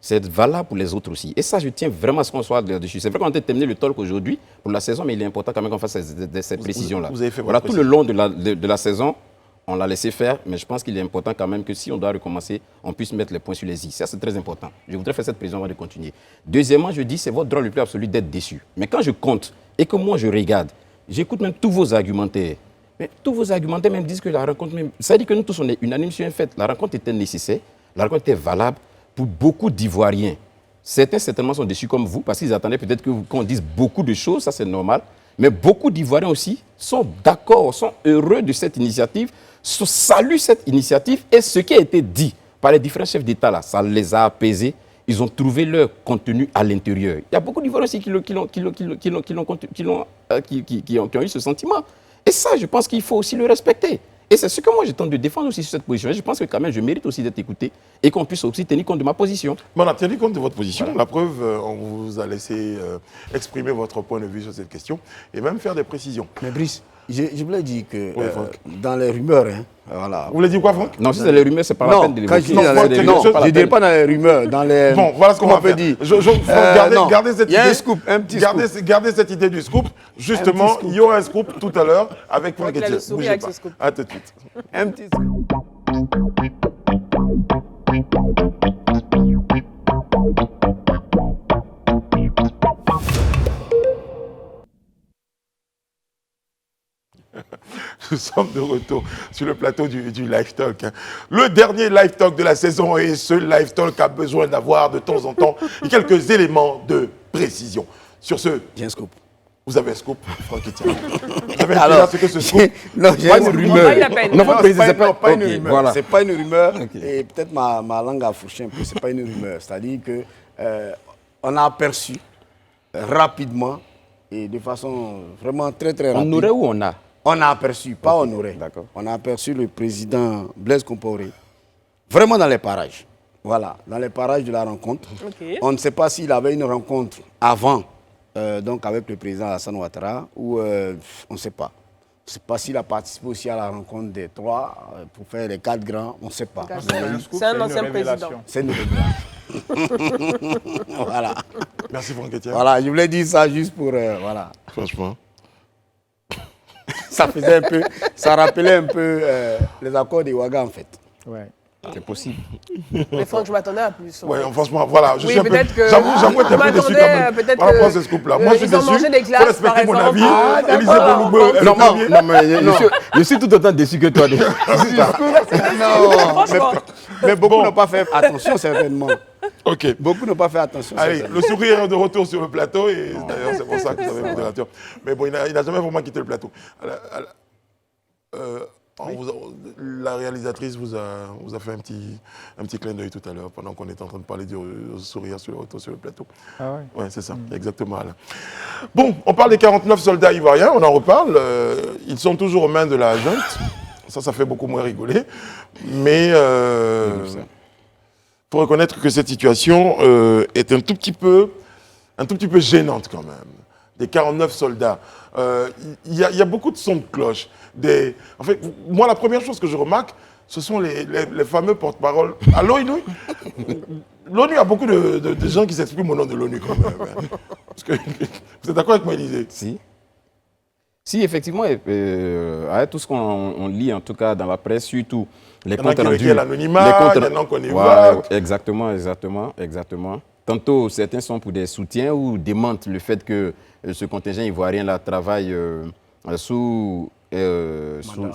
c'est valable pour les autres aussi. Et ça, je tiens vraiment à ce qu'on soit là-dessus. C'est vrai qu'on a terminé le talk aujourd'hui pour la saison, mais il est important quand même qu'on fasse ces précisions-là. Vous avez fait voilà, tout le long de la saison, on l'a laissé faire, mais je pense qu'il est important quand même que si on doit recommencer, on puisse mettre les points sur les i. Ça, c'est très important. Je voudrais faire cette précision avant de continuer. Deuxièmement, je dis, c'est votre droit le plus absolu d'être déçu. Mais quand je compte et que moi, je regarde, j'écoute même tous vos argumentaires. Mais tous vos argumentaires même disent que la rencontre, ça veut dire que nous tous, on est unanimes sur un fait. La rencontre était nécessaire, la rencontre était valable pour beaucoup d'Ivoiriens. Certains, certainement, sont déçus comme vous, parce qu'ils attendaient peut-être qu'on dise beaucoup de choses, ça c'est normal. Mais beaucoup d'Ivoiriens aussi sont d'accord, sont heureux de cette initiative, saluent cette initiative. Et ce qui a été dit par les différents chefs d'État, là, ça les a apaisés. Ils ont trouvé leur contenu à l'intérieur. Il y a beaucoup d'Ivoiriens aussi qui ont eu ce sentiment. Et ça, je pense qu'il faut aussi le respecter. Et c'est ce que moi, je tente de défendre aussi sur cette position. Je pense que quand même, je mérite aussi d'être écouté et qu'on puisse aussi tenir compte de ma position. Mais on a tenu compte de votre position. Voilà. La preuve, on vous a laissé exprimer votre point de vue sur cette question et même faire des précisions. Mais Brice, je voulais dire que dans les rumeurs, hein, voilà. Vous voulez dire quoi, Franck? Non, si c'est les rumeurs, c'est pas la peine de l'évoquer. Je ne dirais pas dans les rumeurs, dans les... Bon, voilà ce qu'on va faire. Dire. Gardez cette idée. Il y a un scoop, un petit scoop. Gardez cette idée du scoop. Justement, il y aura un scoop tout à l'heure avec Franck Etienne. Bougez pas. À tout de suite. Un petit scoop. Nous sommes de retour sur le plateau du Live Talk. Le dernier Live Talk de la saison, et ce Live Talk a besoin d'avoir de temps en temps quelques éléments de précision. Sur ce, j'ai un scoop. Vous avez un scoop, Franck Etienne. Vous avez déjà ce que ce scoop? Non, j'ai une rumeur. Non, pas une rumeur. Voilà. C'est pas une rumeur. Okay. Et peut-être ma langue a fourché un peu. C'est pas une rumeur. C'est-à-dire que on a aperçu rapidement et de façon vraiment très très rapide. On aurait ou on a? On a aperçu, pas on aurait. On a aperçu le président Blaise Compaoré vraiment dans les parages. Voilà, dans les parages de la rencontre. Okay. On ne sait pas s'il avait une rencontre avant, donc avec le président Alassane Ouattara, ou on ne sait pas. On ne sait pas s'il a participé aussi à la rencontre des trois pour faire les 4 grands, on ne sait pas. C'est un ancien président. C'est une révélation. Voilà. Merci Franck Etienne. Voilà, je voulais dire ça juste pour... voilà. Franchement. Ça faisait un peu, ça rappelait un peu les accords des Ouaga en fait. Ouais. C'est possible. Mais Franck, je m'attendais à plus. Oui, franchement, voilà. Je suis un peu... J'avoue être un peu déçu quand même par rapport à ce scoop-là. Moi, je suis déçu. Il faut respecter mon avis. Élisée Boloubeu. Non, mais je suis tout autant déçu que toi. Non, mais beaucoup n'ont pas fait attention, certainement. Ok. Beaucoup n'ont pas fait attention. Allez, le sourire est de retour sur le plateau. Et d'ailleurs, c'est pour ça que vous avez le modérateur. Mais bon, il n'a jamais vraiment quitté le plateau. La réalisatrice vous a fait un petit clin d'œil tout à l'heure pendant qu'on était en train de parler du sourire sur le retour sur le plateau. Ah ouais. Ouais, c'est ça, exactement. Là. Bon, on parle des 49 soldats ivoiriens, on en reparle. Ils sont toujours aux mains de la junte. Ça fait beaucoup moins rigoler. Mais faut reconnaître que cette situation est un tout petit peu gênante quand même. Des 49 soldats. Il y a beaucoup de sons de cloche. En fait, moi, la première chose que je remarque, ce sont les fameux porte-paroles. À l'ONU, l'ONU a beaucoup de gens qui s'expriment au nom de l'ONU quand même. Parce que, vous êtes d'accord avec moi, Élisée? Si, effectivement, avec tout ce qu'on lit, en tout cas dans la presse, surtout les comptes rendus. Il y a l'anonymat, il y en a qu'on évoque. Exactement. Tantôt, certains sont pour des soutiens ou démentent le fait que ce contingent ivoirien-là travaille sous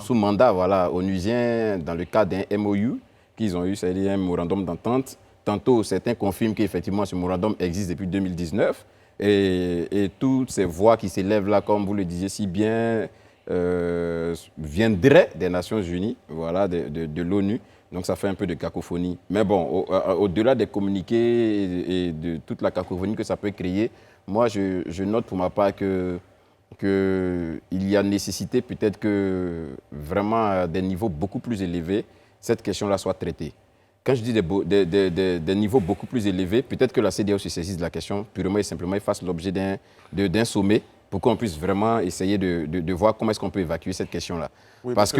mandat onusien dans le cadre d'un MOU qu'ils ont eu, c'est-à-dire un memorandum d'entente. Tantôt, certains confirment qu'effectivement, ce memorandum existe depuis 2019. Et toutes ces voix qui s'élèvent là, comme vous le disiez si bien, viendraient des Nations Unies, de l'ONU. Donc ça fait un peu de cacophonie. Mais bon, au-delà des communiqués et de toute la cacophonie que ça peut créer, moi je note pour ma part qu'il y a nécessité peut-être que vraiment à des niveaux beaucoup plus élevés, cette question-là soit traitée. Quand je dis des niveaux beaucoup plus élevés, peut-être que la CEDEAO se saisisse de la question purement et simplement et fasse l'objet d'un sommet pour qu'on puisse vraiment essayer de voir comment est-ce qu'on peut évacuer cette question-là. Oui, parce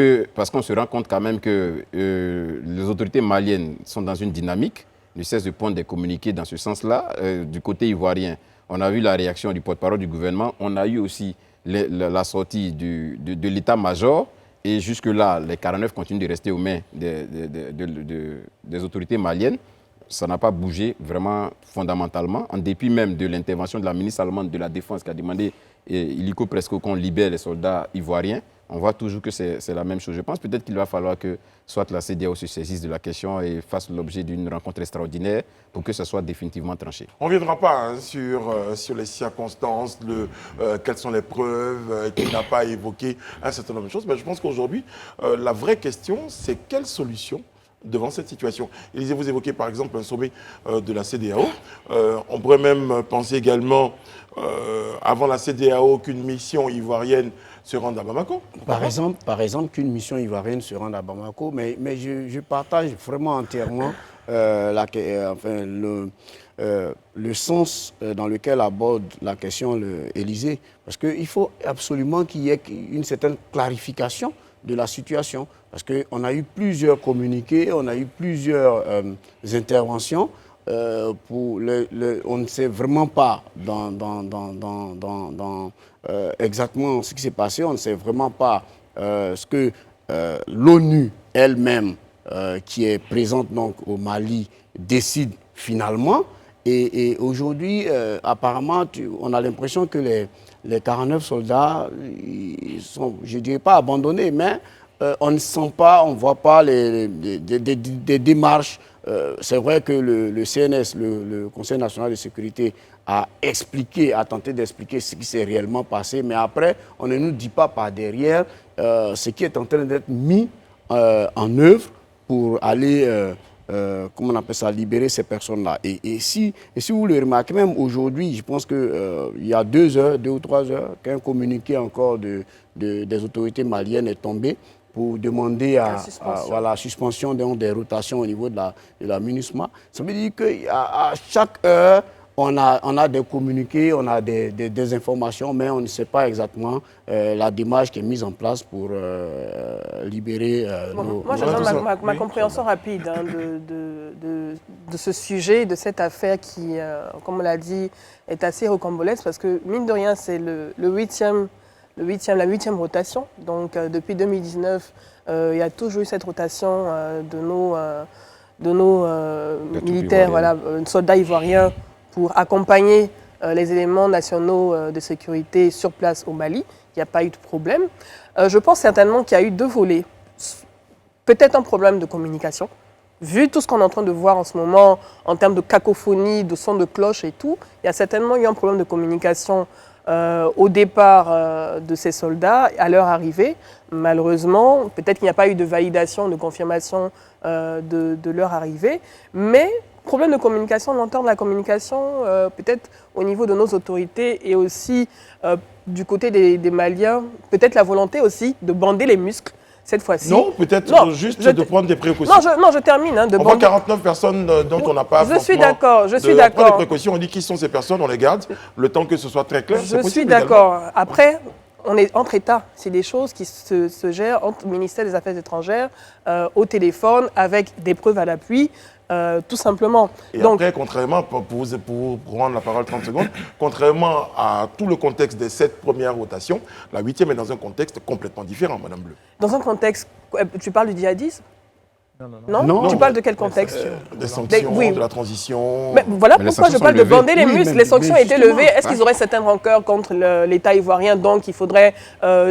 qu'on se rend compte quand même que les autorités maliennes sont dans une dynamique, ne cessent de prendre des communiqués dans ce sens-là. Du côté ivoirien, on a vu la réaction du porte-parole du gouvernement, on a eu aussi la sortie de l'état-major. Et jusque-là, les 49 continuent de rester aux mains des autorités maliennes. Ça n'a pas bougé vraiment fondamentalement, en dépit même de l'intervention de la ministre allemande de la Défense qui a demandé illico presto qu'on libère les soldats ivoiriens. On voit toujours que c'est la même chose. Je pense peut-être qu'il va falloir que soit la CEDEAO se saisisse de la question et fasse l'objet d'une rencontre extraordinaire pour que ce soit définitivement tranché. On ne reviendra pas sur les circonstances, quelles sont les preuves, qu'il n'a pas évoqué un certain nombre de choses. Mais je pense qu'aujourd'hui, la vraie question, c'est quelle solution devant cette situation. Élisée, vous évoquez par exemple un sommet de la CEDEAO. On pourrait même penser également, avant la CEDEAO, qu'une mission ivoirienne se rende à Bamako. Par exemple qu'une mission ivoirienne se rende à Bamako, mais je partage vraiment entièrement le sens dans lequel aborde la question Élisée, parce qu'il faut absolument qu'il y ait une certaine clarification de la situation, parce qu'on a eu plusieurs communiqués, on a eu plusieurs interventions, on ne sait vraiment pas exactement ce qui s'est passé, on ne sait vraiment pas ce que l'ONU elle-même, qui est présente donc au Mali, décide finalement. Et aujourd'hui, apparemment, on a l'impression que les 49 soldats, ils sont, je ne dirais pas abandonnés, mais on ne sent pas, on ne voit pas des démarches. C'est vrai que le CNS, le Conseil national de sécurité, a tenté d'expliquer ce qui s'est réellement passé, mais après, on ne nous dit pas par derrière ce qui est en train d'être mis en œuvre pour aller, comment on appelle ça, libérer ces personnes-là. Et si vous le remarquez, même aujourd'hui, je pense qu'il y a 2 ou 3 heures, qu'un communiqué encore des autorités maliennes est tombé pour demander la suspension des rotations au niveau de la MINUSMA. Ça veut dire qu'à chaque heure, on a des communiqués, on a des informations, mais on ne sait pas exactement la démarche qui est mise en place pour libérer Moi, j'attends ma compréhension rapide de ce sujet, de cette affaire qui, comme on l'a dit, est assez rocambolesque, parce que, mine de rien, c'est la 8e rotation. Donc, depuis 2019, il y a toujours eu cette rotation de nos militaires, soldats ivoiriens, pour accompagner les éléments nationaux de sécurité sur place au Mali. Il n'y a pas eu de problème. Je pense certainement qu'il y a eu 2 volets. Peut-être un problème de communication. Vu tout ce qu'on est en train de voir en ce moment, en termes de cacophonie, de sons de cloche et tout, il y a certainement eu un problème de communication au départ de ces soldats, à leur arrivée. Malheureusement, peut-être qu'il n'y a pas eu de validation, de confirmation de leur arrivée, mais problème de communication, lenteur de la communication, peut-être au niveau de nos autorités et aussi du côté des Maliens, peut-être la volonté aussi de bander les muscles, cette fois-ci. Non, peut-être juste de prendre des précautions. Non, je termine. Hein, on voit 49 personnes dont on n'a pas Je suis d'accord, je suis On d'accord. prend des précautions, on dit qui sont ces personnes, on les garde, le temps que ce soit très clair. Je suis d'accord. Après, on est entre États. C'est des choses qui se gèrent entre le ministère des Affaires étrangères, au téléphone, avec des preuves à l'appui. Tout simplement. Et donc, après, contrairement, pour prendre la parole 30 secondes, contrairement à tout le contexte des 7 premières rotations, la 8e est dans un contexte complètement différent, Madame Bleu. Dans un contexte, tu parles du djihadisme ? Non. Tu parles de quel contexte ? Des sanctions, oui. de la transition. Mais voilà pourquoi je parle de bander les muscles. Les sanctions ont été levées. Est-ce qu'ils auraient certaines rancœurs contre l'État ivoirien? Donc il faudrait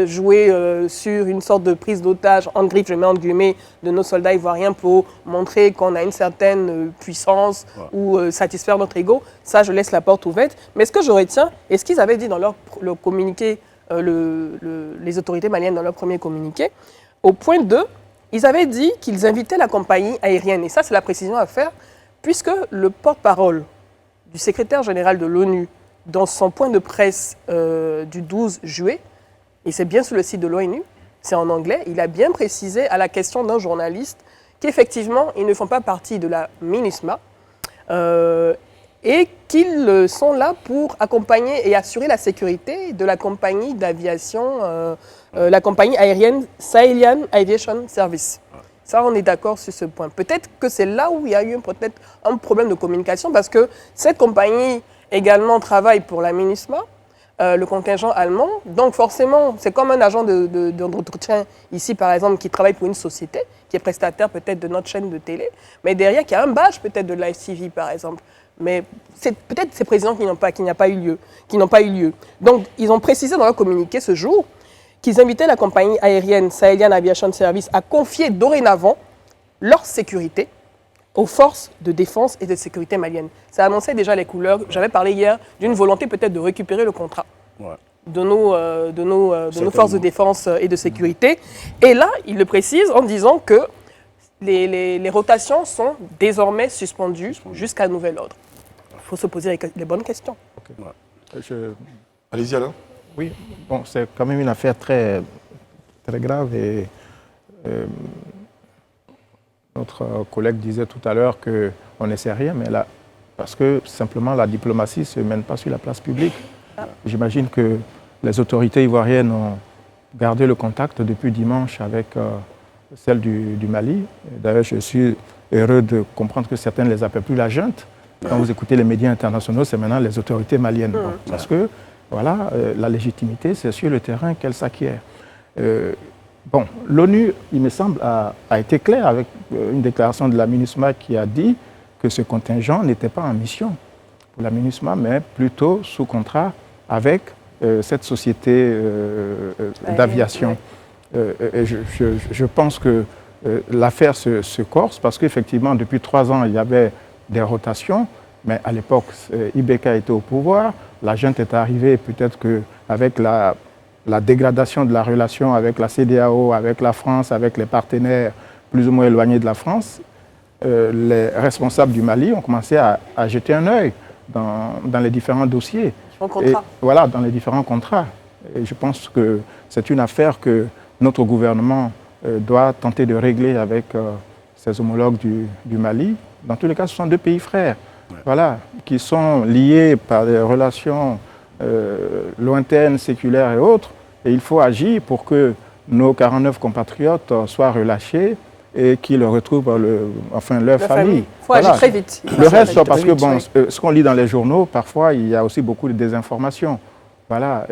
jouer sur une sorte de prise d'otage, en griffes, je mets en guillemets, de nos soldats ivoiriens pour montrer qu'on a une certaine puissance ou satisfaire notre ego. Ça, je laisse la porte ouverte. Mais ce que je retiens, et ce qu'ils avaient dit dans leur communiqué, les autorités maliennes dans leur premier communiqué, au point 2, ils avaient dit qu'ils invitaient la compagnie aérienne. Et ça, c'est la précision à faire, puisque le porte-parole du secrétaire général de l'ONU, dans son point de presse du 12 juillet, et c'est bien sur le site de l'ONU, c'est en anglais, il a bien précisé à la question d'un journaliste qu'effectivement, ils ne font pas partie de la MINUSMA et qu'ils sont là pour accompagner et assurer la sécurité de la compagnie d'aviation, la compagnie aérienne Sahelyan Aviation Service. Ça, on est d'accord sur ce point. Peut-être que c'est là où il y a eu peut-être un problème de communication parce que cette compagnie également travaille pour la MINUSMA, le contingent allemand. Donc forcément, c'est comme un agent d'entretien ici, par exemple, qui travaille pour une société, qui est prestataire peut-être de notre chaîne de télé, mais derrière, qui a un badge peut-être de Live TV, par exemple. Mais c'est peut-être ces présidents qui n'ont pas eu lieu. Donc, ils ont précisé dans leur communiqué ce jour qu'ils invitaient la compagnie aérienne Sahelyan Aviation Service à confier dorénavant leur sécurité aux forces de défense et de sécurité maliennes. Ça annonçait déjà les couleurs. J'avais parlé hier d'une volonté peut-être de récupérer le contrat de nos forces de défense et de sécurité. Et là, ils le précisent en disant que les rotations sont désormais suspendues jusqu'à nouvel ordre. Il faut se poser les bonnes questions. Okay. Allez-y Alain. Oui, bon, c'est quand même une affaire très, très grave et notre collègue disait tout à l'heure qu'on ne sait rien, mais là, parce que simplement la diplomatie ne se mène pas sur la place publique. J'imagine que les autorités ivoiriennes ont gardé le contact depuis dimanche avec celle du Mali. D'ailleurs, je suis heureux de comprendre que certains ne les appellent plus la junte. Quand vous écoutez les médias internationaux, c'est maintenant les autorités maliennes. Bon, parce que voilà, la légitimité, c'est sur le terrain qu'elle s'acquiert. Bon, l'ONU, il me semble, a été clair avec une déclaration de la MINUSMA qui a dit que ce contingent n'était pas en mission pour la MINUSMA, mais plutôt sous contrat avec cette société d'aviation. Et je pense que l'affaire se corse parce qu'effectivement, depuis 3 ans, il y avait des rotations, mais à l'époque, Ibeka était au pouvoir, la junte est arrivée, peut-être qu'avec la dégradation de la relation avec la CEDEAO, avec la France, avec les partenaires plus ou moins éloignés de la France, les responsables du Mali ont commencé à jeter un œil dans les différents dossiers. Voilà, dans les différents contrats. Et je pense que c'est une affaire que notre gouvernement doit tenter de régler avec ses homologues du Mali. Dans tous les cas, ce sont 2 pays frères, voilà, qui sont liés par des relations lointaines, séculaires et autres. Et il faut agir pour que nos 49 compatriotes soient relâchés et qu'ils retrouvent leur famille. Il faut agir très vite. Le reste, parce que bon, ce qu'on lit dans les journaux, parfois, il y a aussi beaucoup de désinformations, voilà,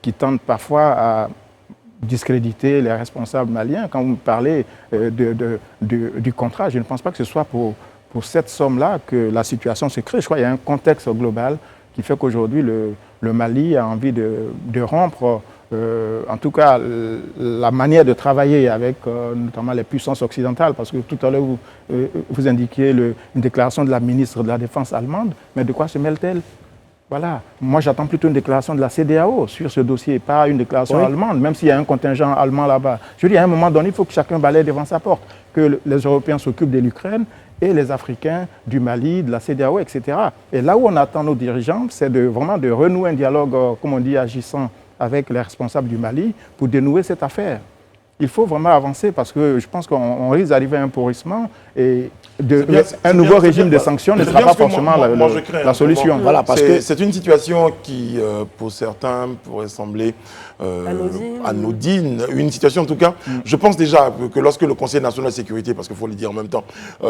qui tendent parfois à discréditer les responsables maliens. Quand vous me parlez du contrat, je ne pense pas que ce soit pour cette somme-là que la situation se crée. Je crois qu'il y a un contexte global qui fait qu'aujourd'hui, le Mali a envie de rompre, en tout cas, la manière de travailler avec notamment les puissances occidentales, parce que tout à l'heure, vous indiquiez une déclaration de la ministre de la Défense allemande, mais de quoi se mêle-t-elle? Voilà. Moi, j'attends plutôt une déclaration de la CEDEAO sur ce dossier, pas une déclaration allemande, même s'il y a un contingent allemand là-bas. Je dis, à un moment donné, il faut que chacun balaye devant sa porte, que les Européens s'occupent de l'Ukraine et les Africains du Mali, de la CEDEAO, etc. Et là où on attend nos dirigeants, c'est vraiment de renouer un dialogue, comme on dit, agissant avec les responsables du Mali pour dénouer cette affaire. il faut vraiment avancer parce que je pense qu'on risque d'arriver à un pourrissement et un nouveau régime de sanctions ne sera pas forcément la solution. Voilà, parce que c'est une situation qui, pour certains, pourrait sembler anodine. Une situation, en tout cas, je pense déjà que lorsque le Conseil national de sécurité, parce qu'il faut le dire en même temps,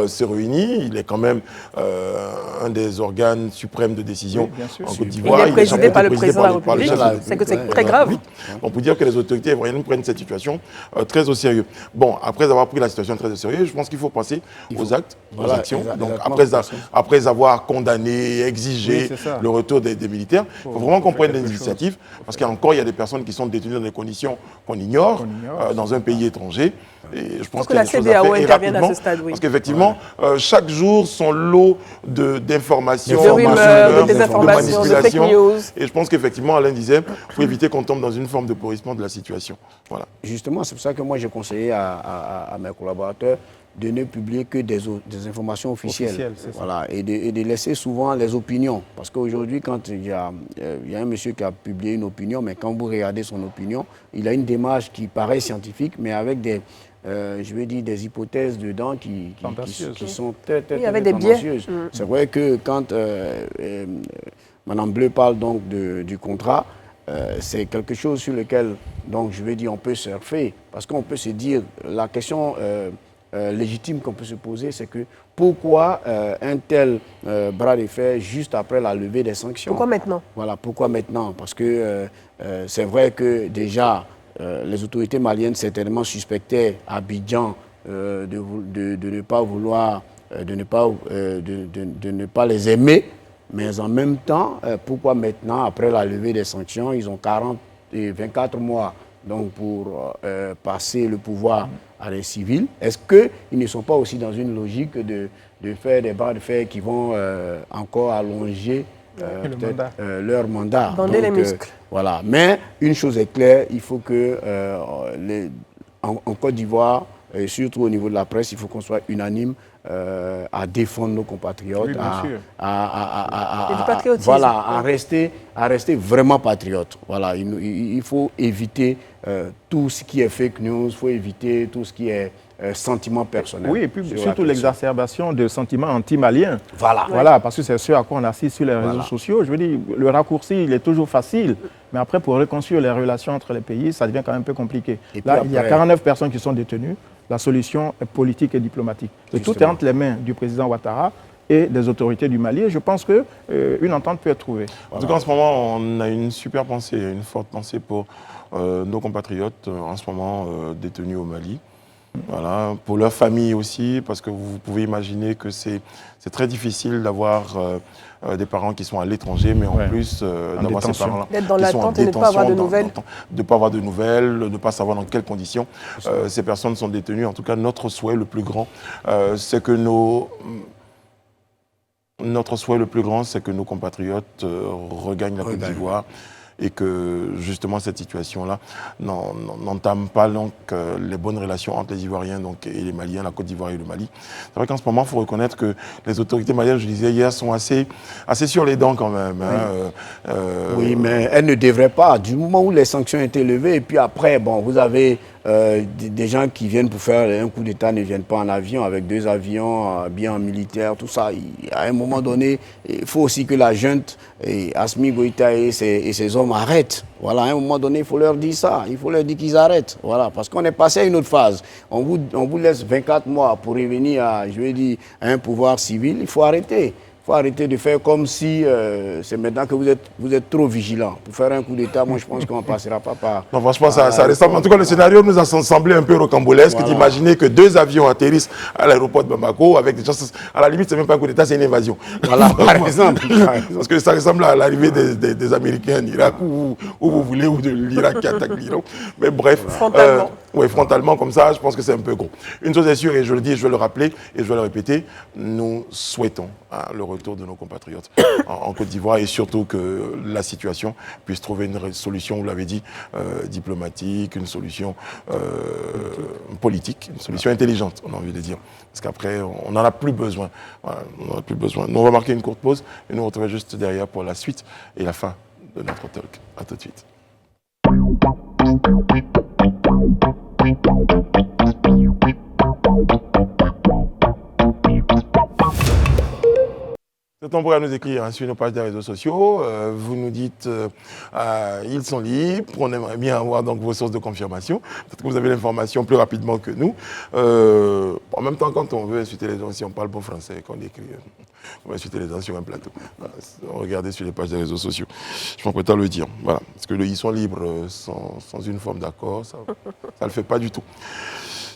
se réunit, il est quand même un des organes suprêmes de décision en Côte d'Ivoire. Il est présidé par le président de la République. C'est très grave. On peut dire que les autorités ivoiriennes prennent cette situation très au sérieux. Bon, après avoir pris la situation très au sérieux, je pense qu'il faut passer aux actes, aux actions. Donc après avoir condamné, exigé le retour des militaires, il faut vraiment qu'on prenne des initiatives, parce qu'encore il y a des personnes qui sont détenues dans des conditions qu'on ignore, dans un pays étranger. Et je pense que la CEDEAO intervienne à ce stade, oui. Parce qu'effectivement, chaque jour, son lot d'informations, de rumeurs, de désinformations, de fake news. Et je pense qu'effectivement, Alain disait, il faut éviter qu'on tombe dans une forme de pourrissement de la situation. Voilà. Justement, c'est pour ça que moi, j'ai conseillé à mes collaborateurs de ne publier que des informations officielles. Voilà, et de laisser souvent les opinions. Parce qu'aujourd'hui, quand il y a un monsieur qui a publié une opinion, mais quand vous regardez son opinion, il a une démarche qui paraît scientifique, mais avec des hypothèses dedans qui sont très tendancieuses. C'est vrai que quand Mme Bleu parle donc du contrat, c'est quelque chose sur lequel, donc, on peut surfer. Parce qu'on peut se dire, la question légitime qu'on peut se poser, c'est que pourquoi un tel bras de fer juste après la levée des sanctions? Pourquoi maintenant? Voilà, pourquoi maintenant? Parce que c'est vrai que déjà, les autorités maliennes certainement suspectaient Abidjan de ne pas vouloir, de ne pas les aimer, mais en même temps, pourquoi maintenant, après la levée des sanctions, ils ont 40 et 24 mois donc pour passer le pouvoir à des civils? Est-ce qu'ils ne sont pas aussi dans une logique de faire des bras de fer qui vont encore allonger leur mandat? Bander les muscles. Voilà. Mais une chose est claire, il faut que en Côte d'Ivoire, et surtout au niveau de la presse, il faut qu'on soit unanime à défendre nos compatriotes, à rester vraiment patriotes. Voilà, il faut éviter tout ce qui est fake news, il faut éviter tout ce qui est sentiment personnel. Oui, et puis surtout l'exacerbation de sentiments anti-maliens. Voilà, parce que c'est ce à quoi on assiste sur les réseaux sociaux. Je veux dire, le raccourci, il est toujours facile, mais après, pour reconstruire les relations entre les pays, ça devient quand même un peu compliqué. Là, il y a 49 personnes qui sont détenues. La solution est politique et diplomatique. Et tout est entre les mains du président Ouattara et des autorités du Mali. Et je pense qu'une entente peut être trouvée. En tout cas, en ce moment, on a une super pensée, une forte pensée pour nos compatriotes en ce moment détenus au Mali. Voilà, pour leur famille aussi, parce que vous pouvez imaginer que c'est très difficile d'avoir des parents qui sont à l'étranger, mais en plus d'avoir ces parents-là d'être dans l'attente et de ne pas avoir de nouvelles. De ne pas avoir de nouvelles, de ne pas savoir dans quelles conditions ces personnes sont détenues. En tout cas, notre souhait le plus grand, c'est que nos compatriotes regagnent la Côte d'Ivoire. Et que justement cette situation-là n'entame pas donc, les bonnes relations entre les Ivoiriens donc, et les Maliens, la Côte d'Ivoire et le Mali. C'est vrai qu'en ce moment, il faut reconnaître que les autorités maliennes, je disais hier, sont assez sur les dents quand même. Oui, mais elles ne devraient pas. Du moment où les sanctions ont été levées, et puis après, bon, vous avez des gens qui viennent pour faire un coup d'État ne viennent pas en avion, avec 2 avions bien militaires, tout ça. À un moment donné, il faut aussi que la junte, Assimi Goïta et ses hommes arrêtent. Voilà, à un moment donné, il faut leur dire ça. Il faut leur dire qu'ils arrêtent. Voilà, parce qu'on est passé à une autre phase. On vous laisse 24 mois pour revenir à un pouvoir civil. Il faut arrêter. Il faut arrêter de faire comme si c'est maintenant que vous êtes trop vigilant. Pour faire un coup d'État, moi je pense qu'on ne passera pas par... Non, franchement, ça ressemble. En tout cas, le scénario nous a semblé un peu rocambolesque d'imaginer que 2 avions atterrissent à l'aéroport de Bamako avec des gens... À la limite, ce n'est même pas un coup d'État, c'est une invasion. Voilà, par exemple. Parce que ça ressemble à l'arrivée des Américains en Irak, où vous voulez, ou de l'Irak qui attaque l'Iran. Mais bref... Frontalement. Oui, frontalement, comme ça, je pense que c'est un peu gros. Une chose est sûre, et je le dis, je vais le rappeler, et je vais le répéter, nous souhaitons le retour de nos compatriotes en Côte d'Ivoire, et surtout que la situation puisse trouver une solution, vous l'avez dit, diplomatique, une solution politique, une solution intelligente, on a envie de dire. Parce qu'après, on n'en a plus besoin. Voilà, on n'en a plus besoin. Nous, on va marquer une courte pause, et nous retrouver juste derrière pour la suite et la fin de notre talk. À tout de suite. C'est temps pour nous écrire sur nos pages des réseaux sociaux. Vous nous dites ils sont libres. On aimerait bien avoir donc vos sources de confirmation. Peut-être que vous avez l'information plus rapidement que nous. En même temps, quand on veut insulter les gens, si on parle bon français, qu'on écrit, on va insulter les gens sur un plateau. Voilà. Regardez sur les pages des réseaux sociaux. Je m'en prétends le dire. Voilà. Parce que ils sont libres sans une forme d'accord, ça ne le fait pas du tout.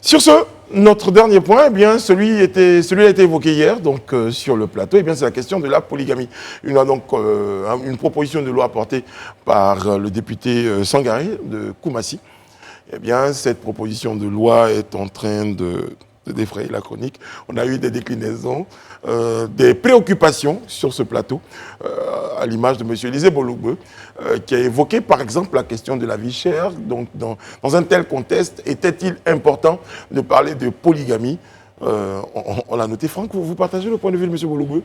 Sur ce, notre dernier point, eh bien, celui a été évoqué hier donc, sur le plateau, eh bien, c'est la question de la polygamie. Il y a donc une proposition de loi portée par le député Sangaré de Koumassi. Eh bien, cette proposition de loi est en train de défrayer la chronique. On a eu des déclinaisons, des préoccupations sur ce plateau, à l'image de M. Élisée Bologbeu, qui a évoqué par exemple la question de la vie chère. Donc, dans un tel contexte, était-il important de parler de polygamie? On l'a noté. Franck, vous partagez le point de vue de M. Bologbeu?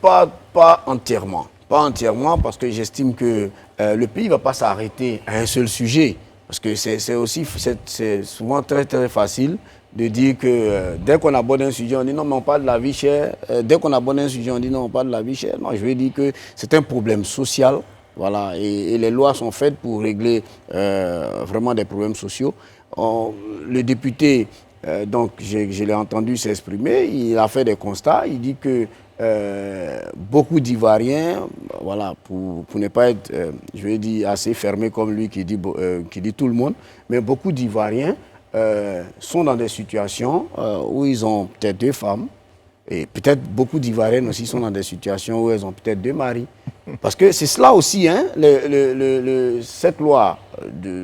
Pas entièrement. Pas entièrement, parce que j'estime que le pays ne va pas s'arrêter à un seul sujet. Parce que c'est souvent très très facile de dire que dès qu'on aborde un sujet, on dit non, mais on parle de la vie chère. Dès qu'on aborde un sujet, on dit non, on parle de la vie chère. Non, je veux dire que c'est un problème social. Voilà, et les lois sont faites pour régler vraiment des problèmes sociaux. Le député, donc je l'ai entendu s'exprimer, il a fait des constats. Il dit que beaucoup d'Ivoiriens, voilà, pour ne pas être, je vais dire, assez fermé comme lui qui dit tout le monde, mais beaucoup d'Ivoiriens sont dans des situations où ils ont peut-être 2 femmes, et peut-être beaucoup d'Ivoiriennes aussi sont dans des situations où elles ont peut-être 2 maris. Parce que c'est cela aussi, hein, cette loi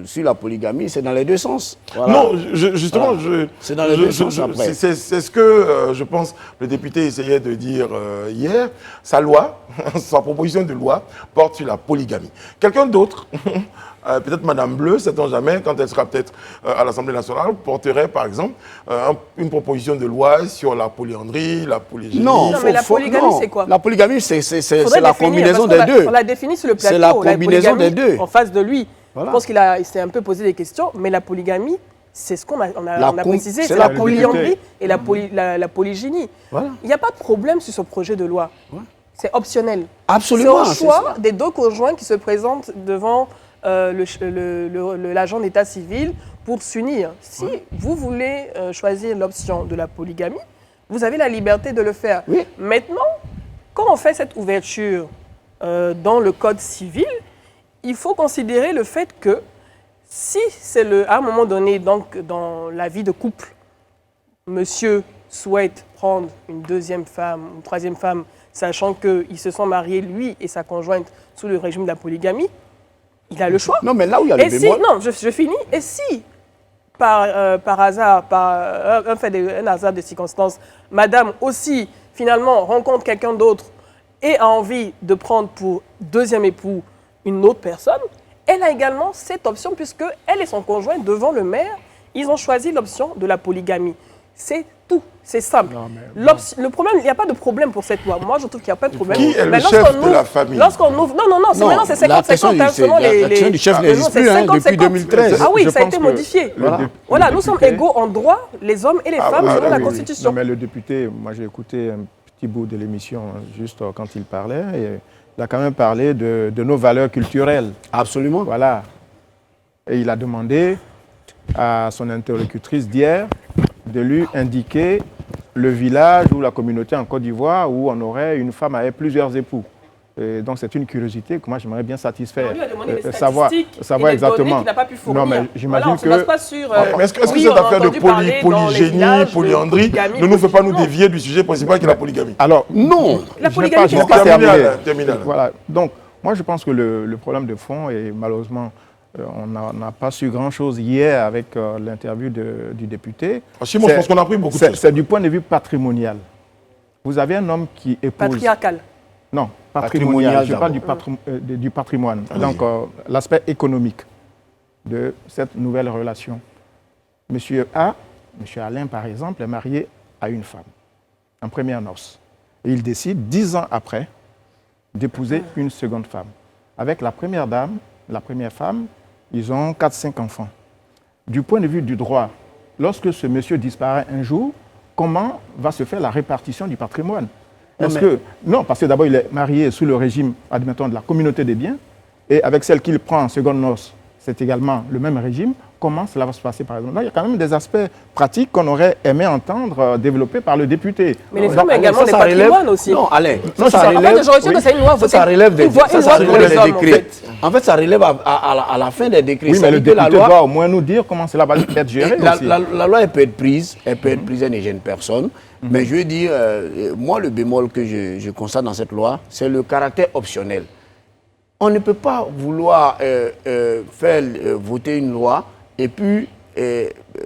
sur la polygamie, c'est dans les 2 sens. Voilà. Non, justement, voilà. C'est dans les 2 sens après. C'est ce que, je pense, le député essayait de dire hier. Sa loi, sa proposition de loi porte sur la polygamie. Quelqu'un d'autre, peut-être Madame Bleu, sait-on jamais, quand elle sera peut-être à l'Assemblée nationale, porterait par exemple une proposition de loi sur la polyandrie, la polygynie. Non, mais la polygamie, c'est quoi? La polygamie, c'est la combinaison des deux. On l'a défini sur le plateau. C'est la combinaison des deux. En face de lui. Voilà. Je pense qu'il s'est un peu posé des questions, mais la polygamie, c'est ce qu'on a précisé, c'est la polyandrie et la polygynie. Voilà. Il n'y a pas de problème sur ce projet de loi. Ouais. C'est optionnel. Absolument. C'est au choix des 2 conjoints qui se présentent devant l'agent d'état civil pour s'unir. Si vous voulez choisir l'option de la polygamie, vous avez la liberté de le faire. Oui. Maintenant, quand on fait cette ouverture dans le code civil, il faut considérer le fait que si c'est à un moment donné, donc dans la vie de couple, monsieur souhaite prendre une 2e femme, une 3e femme, sachant qu'ils se sont mariés, lui et sa conjointe, sous le régime de la polygamie, il a le choix. Non, mais là où il y a le bémol... Non, je finis. Et si, par hasard, un hasard de circonstances, madame aussi, finalement, rencontre quelqu'un d'autre et a envie de prendre pour 2e époux une autre personne, elle a également cette option puisque elle et son conjoint devant le maire, ils ont choisi l'option de la polygamie. C'est tout, c'est simple. Non, le problème, il n'y a pas de problème pour cette loi. Moi, je trouve qu'il n'y a pas de problème. Qui est le chef de la famille? Lorsqu'on ouvre, non, maintenant c'est 50-50. La question du chef n'existe plus depuis 2013. Ah oui, ça a été modifié. Voilà, nous sommes égaux en droit, les hommes et les femmes, selon la Constitution. Non, mais le député, moi j'ai écouté un petit bout de l'émission juste quand il parlait. Et il a quand même parlé de nos valeurs culturelles. Absolument. Voilà. Et il a demandé à son interlocutrice d'hier de lui indiquer le village ou la communauté en Côte d'Ivoire où on aurait une femme avec plusieurs époux. Et donc c'est une curiosité que moi j'aimerais bien satisfaire, savoir exactement. Qu'il n'a pas pu fournir. Non, mais j'imagine que. Mais est-ce que cette affaire de polygénie, polyandrie ne nous fait pas nous dévier du sujet principal qui est la polygamie? Alors non, la polygamie, je n'ai pas terminé. Voilà. Donc moi je pense que le problème de fond, et malheureusement on n'a pas su grand-chose hier avec l'interview du député. Simon, je pense qu'on a appris beaucoup de choses. C'est du point de vue patrimonial. Vous avez un homme qui épouse... Patriarcal. Non, patrimonial. Je parle du patrimoine. Donc, l'aspect économique de cette nouvelle relation. Monsieur Alain, par exemple, est marié à une femme, en première noce. Et il décide, 10 ans après, d'épouser une seconde femme. Avec la première dame, la première femme, ils ont 4-5 enfants. du point de vue du droit, lorsque ce monsieur disparaît un jour, comment va se faire la répartition du patrimoine? Non, parce que d'abord, il est marié sous le régime, admettons, de la communauté des biens, et avec celle qu'il prend en seconde noce, c'est également le même régime. Comment cela va se passer, par exemple? Là, il y a quand même des aspects pratiques qu'on aurait aimé entendre développés par le député. Mais les femmes ont également des patrimoines aussi. Non, Alain, En fait, je retiens que c'est une loi votée. ça relève des décrets. En fait, ça relève à la fin des décrets. Oui, mais le C'est-à-dire que député doit au moins nous dire comment cela va être géré aussi. La loi, elle peut être prise, elle ne gêne personne. Mais je veux dire, moi, le bémol que je constate dans cette loi, c'est le caractère optionnel. On ne peut pas vouloir faire voter une loi et puis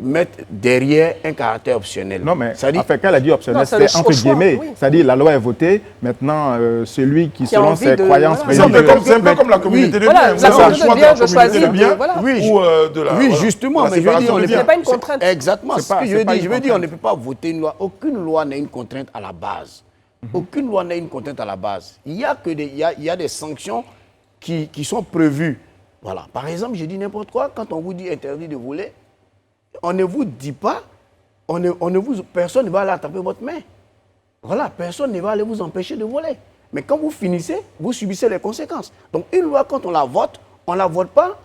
mettre derrière un caractère optionnel. Non, mais en fait, quand elle a dit optionnel, c'est entre guillemets. Oui. C'est-à-dire la loi est votée, maintenant, celui qui selon envie ses croyances... C'est un peu comme la communauté de Voilà, biens. la communauté de biens, je choisis de biens voilà. ou de la... Oui, justement, mais je veux dire, on ne C'est pas une contrainte. Exactement, ce que je veux dire. Je veux dire, on ne contrainte. peut pas voter une loi. Aucune loi n'est une contrainte à la base. Aucune loi n'est une contrainte à la base. Il y a des sanctions qui sont prévues. Voilà. Par exemple, je dis n'importe quoi, quand on vous dit interdit de voler, on ne vous dit pas, personne ne va aller attraper votre main. Voilà, personne ne va aller vous empêcher de voler. Mais quand vous finissez, vous subissez les conséquences. Donc une loi, quand on la vote pas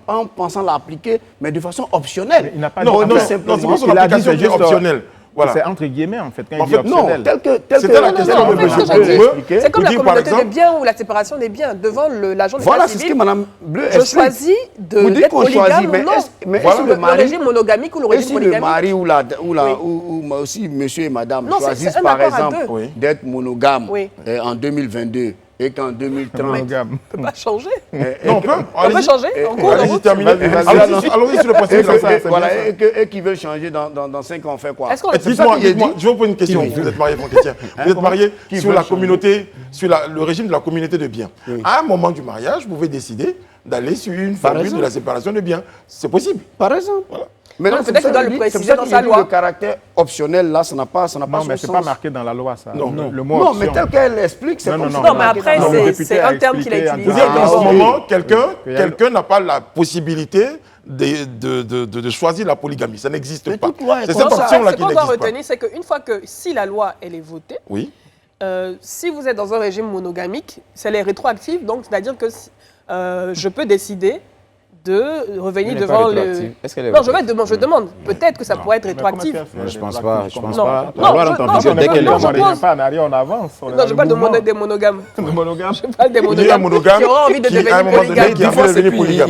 en pensant l'appliquer, mais de façon optionnelle. Il n'a pas Non, dit- c'est pas son application qui est optionnelle. Voilà. C'est entre guillemets, en fait, quand En il dit fait, Non, optionnel. C'était la question Non, de en fait, ce que monsieur j'ai dit, Bleu. c'est comme Vous la dites, par communauté des exemple- biens ou la séparation des biens. Devant l'agent d'état Voilà, c'est ce que civil, Mme Bleu je explique. choisis Vous dites d'être qu'on polygame choisit, ou mais non. est-ce Voilà. que le Le mari... régime monogamique ou le Et régime si le polygamique. mari ou aussi monsieur et madame Non, c'est choisissent un par accord à exemple deux. Oui. d'être monogames Oui. en 2022 et qu'en 2030... Monogame. On ne peut pas changer. Non, on peut. On peut changer en cours de Allez-y, route. terminez. Vas-y. Allons-y sur le processus. Et qui veulent changer dans 5 ans, on fait quoi? Est-ce qu'on Dites-moi, qu'il a dit. je vais vous poser une question. Vous êtes marié, Franck Etienne. Vous êtes marié Qui sur veut la changer? communauté, sur le régime de la communauté de biens. À un moment du mariage, vous pouvez décider d'aller sur une formule de exemple. la séparation de biens. C'est possible. Par exemple. Voilà. Maintenant, Non, c'est peut-être pour ça qu'il doit que le je dis- préciser c'est pour dans ça sa qu'il dit loi. le caractère optionnel, là, ça n'a pas son Non, mais sens. ce n'est pas marqué dans la loi, ça. Non. Le mot Non, mais option. tel qu'elle l'explique, c'est Non, comme non, ça. Non, mais après, Non, le c'est député a un terme qu'il a expliqué en utilisé. Vous dire qu'en ce ok. moment, Il y a quelqu'un n'a pas la possibilité de choisir la polygamie. Ça n'existe Mais pas. toute loi est C'est comme cette ça. option-là Ce qui qu'on doit n'existe pas. retenir, c'est qu'une fois que, si la loi, elle est votée, Oui. si vous êtes dans un régime monogamique, c'est les rétroactifs, donc c'est-à-dire que je peux décider de revenir Elle n'est pas devant rétroactive. le... Est-ce qu'elle est Non, rétroactive? je demande. Peut-être que ça pourrait être Mais comment rétroactif. ça se fait, Je pense la pas. Cour Je pense comme pas. ça? La loi non, entre en non, vigueur je- dès qu'elle non, est je On votée. pense- n'est pas en arrière, on avance. On est Non, dans je le parle mouvement. des monogames. Le monogame. Je parle des Il y a un monogames monogame qui auront envie de qui, à un devenir moment donné, polygames. qui a Divorce et devenu puis polygame.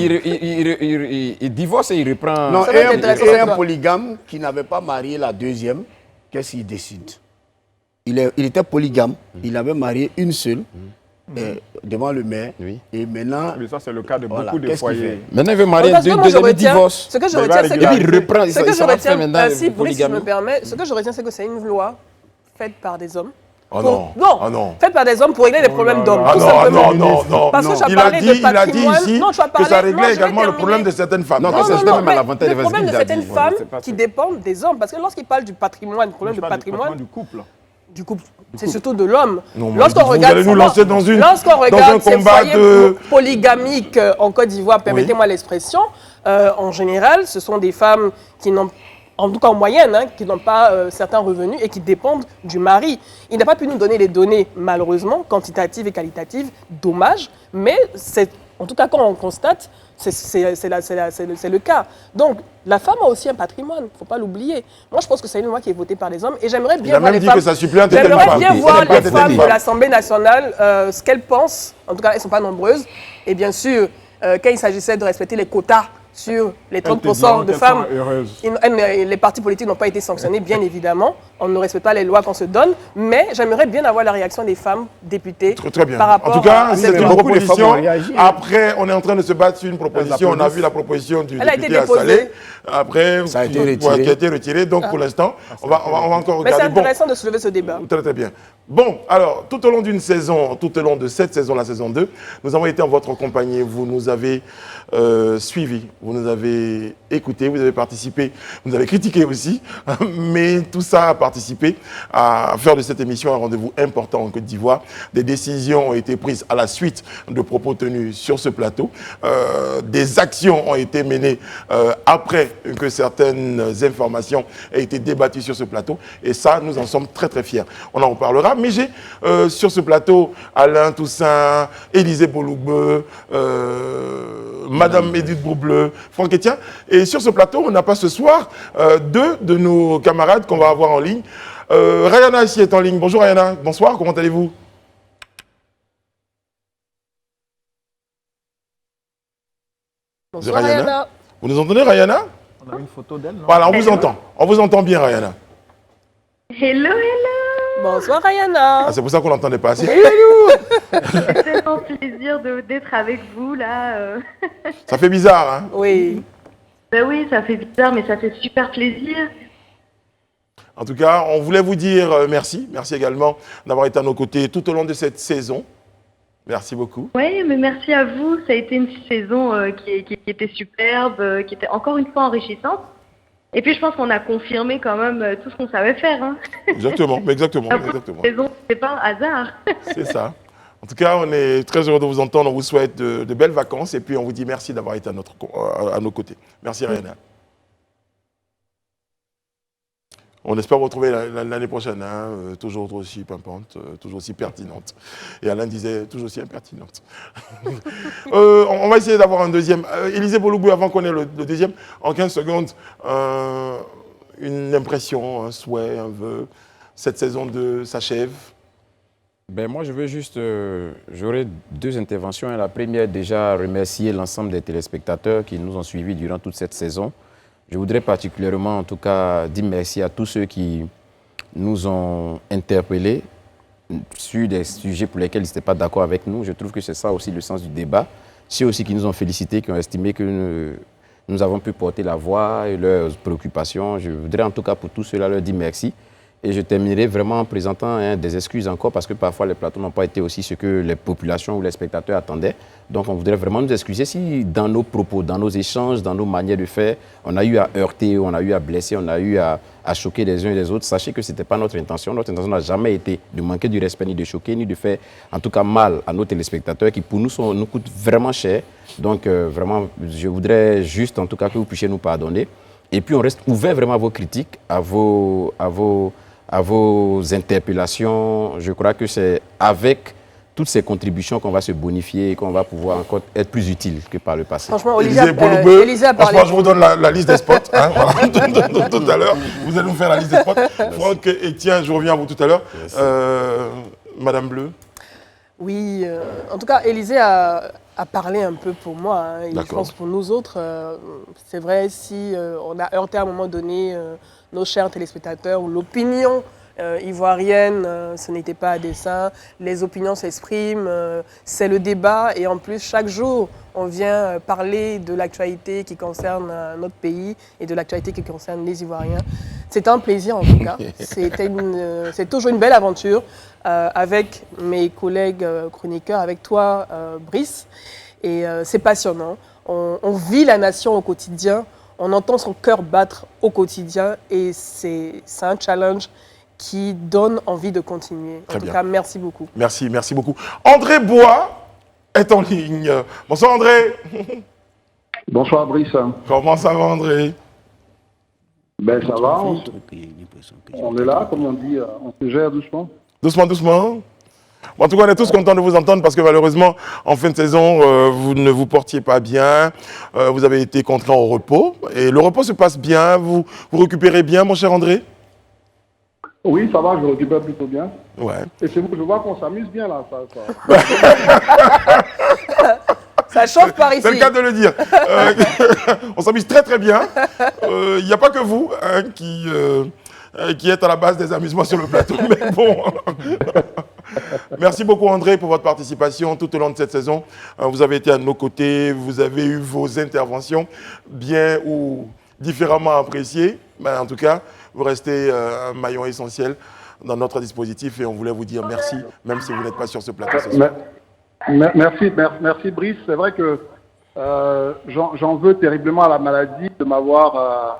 il divorce et il reprend. Non, Ça va être intéressant, et cette un loi. polygame qui n'avait pas marié la deuxième, qu'est-ce qu'il décide? Il était polygame, il avait marié une seule devant le maire. Oui. Et maintenant, Mais ça, c'est le cas de Voilà, beaucoup de qu'est-ce qu'il foyers. Maintenant, il veut marier Parce que un moi, je deuxième, il retiens- divorce. Ce que je Mais il va retiens, c'est Et puis il que... reprend. Ce que je Ça va retiens, faire maintenant si, Brice, si je me polygamie. permets, ce que je retiens, c'est que c'est une loi faite par des hommes. Oh non. Non, Oh non. faite par des hommes pour régler les problèmes d'hommes. Ah tout non, simplement. non. Parce que tu as Il a parlé dit, de il a dit patrimoine. ici Non, tu as que parlé- ça non, réglait je vais également le terminer. problème de certaines femmes. Non, Non, ça, non, c'est non, même à mais l'avantage. le Vas-y, problème de il a certaines dit. femmes c'est pas qui ça. dépendent des hommes. Parce que lorsqu'il parle du patrimoine, problème de Je parle du patrimoine, du couple. du couple, c'est surtout de l'homme. Non, mais Lorsqu'on vous regarde, allez nous lancer dans lorsqu'on un regarde ces combat foyers de... polygamiques en Côte d'Ivoire, permettez-moi l'expression, en général, ce sont des femmes qui n'ont, en tout cas en moyenne, hein, qui n'ont pas certains revenus et qui dépendent du mari. Il n'a pas pu nous donner les données, malheureusement, quantitatives et qualitatives, dommage, mais c'est, en tout cas quand on constate, c'est le cas. Donc, la femme a aussi un patrimoine, il ne faut pas l'oublier. Moi, je pense que c'est une loi qui est votée par les hommes et j'aimerais Il bien a voir même les dit femmes... que ça suppléante était une J'aimerais femme. bien Il voir n'est pas les était femmes une de femme. l'Assemblée nationale, ce qu'elles pensent. En tout cas, elles ne sont pas nombreuses. Et bien sûr, quand il s'agissait de respecter les quotas sur les 30% de femmes, les partis politiques n'ont pas été sanctionnés, bien évidemment. On ne respecte pas les lois qu'on se donne. Mais j'aimerais bien avoir la réaction des femmes députées Très bien. par rapport En tout cas, à c'est cette une loi. beaucoup de femmes proposition. ont réagi. Après, on est en train de se battre sur une proposition. On a vu la proposition du député à Salé. Après, Ça a été retiré. qui a été retiré. Donc, pour l'instant, on va encore Mais c'est regarder. Bon, intéressant de soulever ce débat. très, très bien. Bon, alors, tout au long d'une saison, tout au long de cette saison, la saison 2, nous avons été en votre compagnie. Vous nous avez suivis. vous nous avez écoutés, vous avez participé, vous nous avez critiqué aussi, mais tout ça a participé à faire de cette émission un rendez-vous important en Côte d'Ivoire. Des décisions ont été prises à la suite de propos tenus sur ce plateau. Des actions ont été menées après que certaines informations aient été débattues sur ce plateau. Et ça, nous en sommes très très fiers. On en reparlera. Mais j'ai sur ce plateau Alain Toussaint, Élisée Bolougbe, Madame Edith Bourbleu, Franck Etienne. Et sur ce plateau, on n'a pas ce soir deux de nos camarades qu'on va avoir en ligne. Rayana ici est en ligne. Bonjour Rayana. Bonsoir, comment allez-vous? Bonsoir Rayana. Vous nous entendez Rayana? On a une photo d'elle, non? Voilà, on vous entend. On vous entend bien Rayana. Hello, hello. Bonsoir Rayana. Ah, c'est pour ça qu'on l'entendait pas assez. C'est tellement plaisir d'être avec vous là. Ça fait bizarre, hein? Oui. Ben oui, ça fait bizarre, mais ça fait super plaisir. En tout cas, on voulait vous dire merci. Merci également d'avoir été à nos côtés tout au long de cette saison. Merci beaucoup. Oui, mais merci à vous. Ça a été une saison qui était superbe, qui était encore une fois enrichissante. Et puis je pense qu'on a confirmé quand même tout ce qu'on savait faire. Hein. Exactement, exactement. Cette saison, c'est pas un hasard. C'est ça. En tout cas, on est très heureux de vous entendre. On vous souhaite de belles vacances et puis on vous dit merci d'avoir été à nos côtés. Merci Rayana. On espère vous retrouver l'année prochaine, hein, toujours aussi pimpante, toujours aussi pertinente. Et Alain disait toujours aussi impertinente. On va essayer d'avoir un deuxième. Élisée Bolougbe, avant qu'on ait le deuxième, en 15 secondes, une impression, un souhait, un vœu. Cette saison 2 s'achève. Ben moi, je veux juste, j'aurai deux interventions. La première, déjà, remercier l'ensemble des téléspectateurs qui nous ont suivis durant toute cette saison. Je voudrais particulièrement, en tout cas, dire merci à tous ceux qui nous ont interpellés sur des sujets pour lesquels ils n'étaient pas d'accord avec nous. Je trouve que c'est ça aussi le sens du débat. Ceux aussi qui nous ont félicités, qui ont estimé que nous avons pu porter la voix et leurs préoccupations. Je voudrais en tout cas pour tout cela leur dire merci. Et je terminerai vraiment en présentant des excuses encore parce que parfois les plateaux n'ont pas été aussi ce que les populations ou les spectateurs attendaient. Donc on voudrait vraiment nous excuser si dans nos propos, dans nos échanges, dans nos manières de faire, on a eu à heurter, on a eu à blesser, on a eu à choquer les uns et les autres. Sachez que ce n'était pas notre intention. Notre intention n'a jamais été de manquer du respect, ni de choquer, ni de faire en tout cas mal à nos téléspectateurs qui pour nous nous coûtent vraiment cher. Donc vraiment, je voudrais juste en tout cas que vous puissiez nous pardonner. Et puis on reste ouvert vraiment à vos critiques, à vos interpellations. Je crois que c'est avec toutes ces contributions qu'on va se bonifier et qu'on va pouvoir encore être plus utile que par le passé. Franchement, Élisée a parlé. Je vous donne la liste des spots. Hein, voilà. Tout à l'heure, vous allez nous faire la liste des spots. Franck et tiens, je reviens à vous tout à l'heure. Madame Bleu. Oui, en tout cas, Élisée a parlé un peu pour moi. Hein, et je pense pour nous autres, c'est vrai, si on a heurté à un moment donné nos chers téléspectateurs ou l'opinion ivoirienne, ce n'était pas à dessein. Les opinions s'expriment, c'est le débat. Et en plus, chaque jour, on vient parler de l'actualité qui concerne notre pays et de l'actualité qui concerne les Ivoiriens. C'était un plaisir en tout cas. C'est toujours une belle aventure avec mes collègues chroniqueurs, avec toi, Brice. Et c'est passionnant. On vit la nation au quotidien. On entend son cœur battre au quotidien. Et c'est un challenge qui donne envie de continuer. En tout cas, merci beaucoup. Merci beaucoup. André Bois est en ligne. Bonsoir André. Bonsoir Brice. Comment ça va André? Ben ça va, on est là, comme on dit, on se gère doucement. Doucement. Bon, en tout cas, on est tous contents de vous entendre parce que malheureusement, en fin de saison, vous ne vous portiez pas bien. Vous avez été contraint au repos. Et le repos se passe bien. Vous récupérez bien, mon cher André? Oui, ça va, je récupère plutôt bien. Ouais. Et je vois qu'on s'amuse bien là. Ça chauffe par ici. C'est le cas de le dire. On s'amuse très très bien. Il n'y a pas que vous hein, qui êtes à la base des amusements sur le plateau. Mais bon. Merci beaucoup André pour votre participation tout au long de cette saison. Vous avez été à nos côtés, vous avez eu vos interventions bien ou différemment appréciées. Mais en tout cas, vous restez un maillon essentiel dans notre dispositif et on voulait vous dire merci, même si vous n'êtes pas sur ce plateau ce soir. Merci Brice. C'est vrai que J'en veux terriblement à la maladie de m'avoir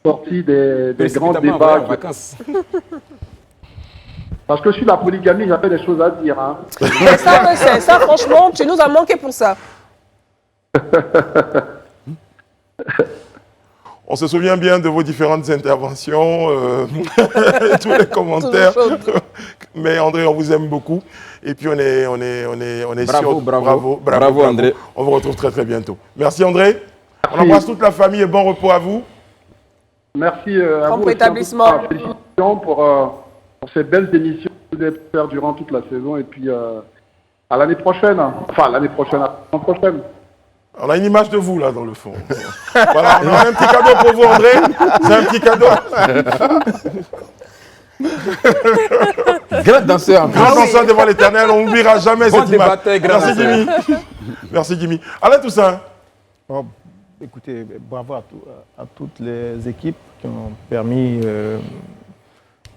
sorti des grands débats. En vacances. Parce que sur la polygamie, j'avais des choses à dire. Hein. Ça, franchement, tu nous as manqué pour ça. On se souvient bien de vos différentes interventions, tous les commentaires. Mais André, on vous aime beaucoup. Et puis on est sûr. Bravo André. On vous retrouve très très bientôt. Merci André. On embrasse toute la famille et bon repos à vous. Merci à vous. Bon établissement. Félicitations pour ces belles émissions que vous avez pu faire durant toute la saison. Et puis à l'année prochaine. Enfin, l'année prochaine. On a une image de vous là dans le fond. Voilà, on a un petit cadeau pour vous André. C'est un petit cadeau. Grand danseur. Grand danseur devant l'éternel, on n'oubliera jamais cette image. Merci Jimmy. Merci Jimmy. Alain Toussaint. Oh, écoutez, bravo à toutes les équipes qui ont permis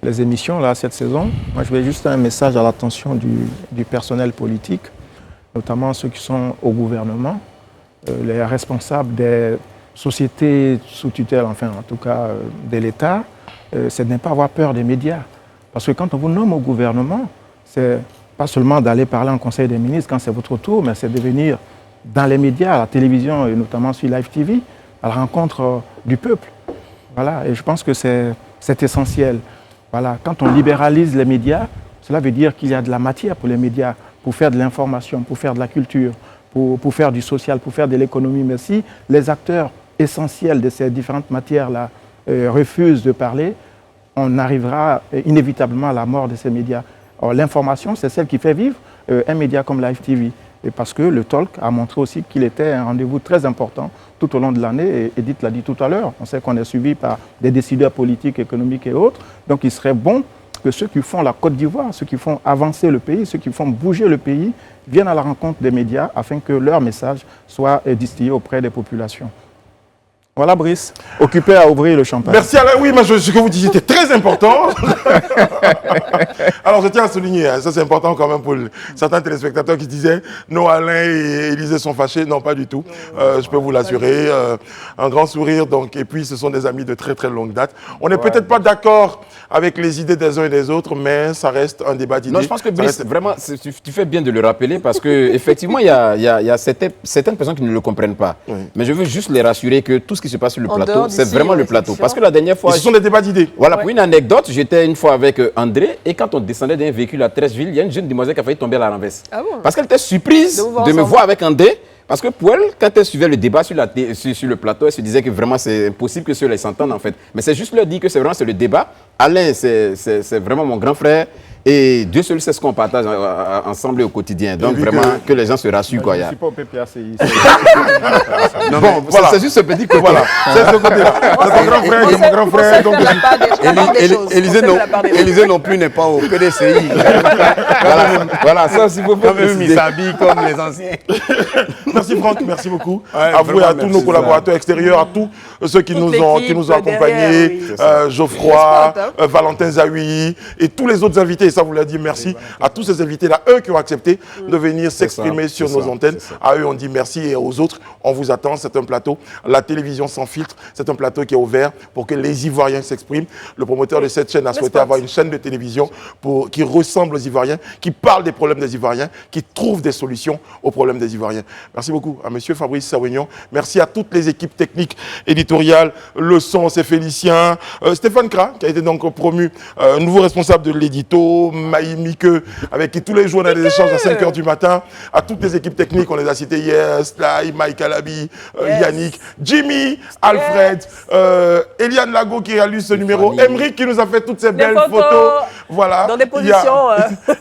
les émissions là, cette saison. Moi, je vais juste un message à l'attention du personnel politique, notamment ceux qui sont au gouvernement, les responsables des sociétés sous tutelle, enfin en tout cas de l'État, c'est de ne pas avoir peur des médias. Parce que quand on vous nomme au gouvernement, c'est pas seulement d'aller parler en Conseil des ministres quand c'est votre tour, mais c'est de venir dans les médias, à la télévision et notamment sur Live TV, à la rencontre du peuple. Voilà, et je pense que c'est essentiel. Voilà, quand on libéralise les médias, cela veut dire qu'il y a de la matière pour les médias, pour faire de l'information, pour faire de la culture, pour faire du social, pour faire de l'économie. Mais si les acteurs essentiels de ces différentes matières-là refusent de parler, on arrivera inévitablement à la mort de ces médias. Or, l'information, c'est celle qui fait vivre un média comme Live TV. Et parce que le talk a montré aussi qu'il était un rendez-vous très important tout au long de l'année. Et Edith l'a dit tout à l'heure, on sait qu'on est suivi par des décideurs politiques, économiques et autres. Donc il serait bon que ceux qui font la Côte d'Ivoire, ceux qui font avancer le pays, ceux qui font bouger le pays, viennent à la rencontre des médias afin que leur message soit distillé auprès des populations. Voilà Brice, occupé à ouvrir le champagne. Merci Alain, oui, mais ce que vous disiez était très important. Alors je tiens à souligner, ça c'est important quand même pour certains téléspectateurs qui disaient non, Alain et Élisée sont fâchés. Non, pas du tout, je peux vous l'assurer. Un grand sourire, donc, et puis ce sont des amis de très très longue date. On n'est peut-être pas d'accord avec les idées des uns et des autres, mais ça reste un débat d'idées. Non, je pense que Brice, vraiment, tu fais bien de le rappeler parce qu'effectivement, il y a certaines personnes qui ne le comprennent pas. Oui. Mais je veux juste les rassurer que tout ce qui se passe sur le plateau, c'est vraiment le plateau. Parce que la dernière fois... Ce sont des débats d'idées. Voilà, pour une anecdote, j'étais une fois avec André et quand on descendait d'un véhicule à Treichville, il y a une jeune demoiselle qui a failli tomber à la renverse. Ah bon? Parce qu'elle était surprise de me voir avec André. Parce que pour elle, quand elle suivait le débat sur le plateau, elle se disait que vraiment c'est impossible que ceux-là s'entendent en fait. Mais c'est juste leur dire que c'est vraiment le débat. Alain, c'est vraiment mon grand frère. Et Dieu seul sait ce qu'on partage ensemble au quotidien. Donc vraiment que les gens se rassurent. Quoi, je ne suis pas au PPACI. Non, bon, voilà. C'est juste ce petit côté. Voilà. C'est ce côté-là. C'est mon grand frère, c'est mon grand frère. Donc Élisée non plus n'est pas au PDCI. Voilà, ça s'il faut pas. Même il s'habille comme les anciens. Merci Franck, merci beaucoup. À vous et à tous nos collaborateurs extérieurs, à tous ceux qui nous ont accompagnés, Geoffroy, Valentin Zawi et tous les autres invités. Ça vous l'a dit, merci à tous ces invités-là, eux qui ont accepté de venir s'exprimer sur nos antennes. À eux, on dit merci et aux autres, on vous attend. C'est un plateau, la télévision sans filtre, c'est un plateau qui est ouvert pour que les Ivoiriens s'expriment. Le promoteur de cette chaîne a souhaité avoir une chaîne de télévision qui ressemble aux Ivoiriens, qui parle des problèmes des Ivoiriens, qui trouve des solutions aux problèmes des Ivoiriens. Merci beaucoup à monsieur Fabrice Sawignon. Merci à toutes les équipes techniques, éditoriales. Le son, c'est Félicien. Stéphane Kra, qui a été donc promu nouveau responsable de l'édito. Maï Mike, avec qui tous les jours on a des échanges à 5h du matin. À toutes les équipes techniques, on les a cités hier, Sly, Mike Alabi, Yannick, Jimmy, Alfred, Eliane Lago qui réalise ce numéro, Emric qui nous a fait toutes ces belles photos. Voilà. Dans des positions.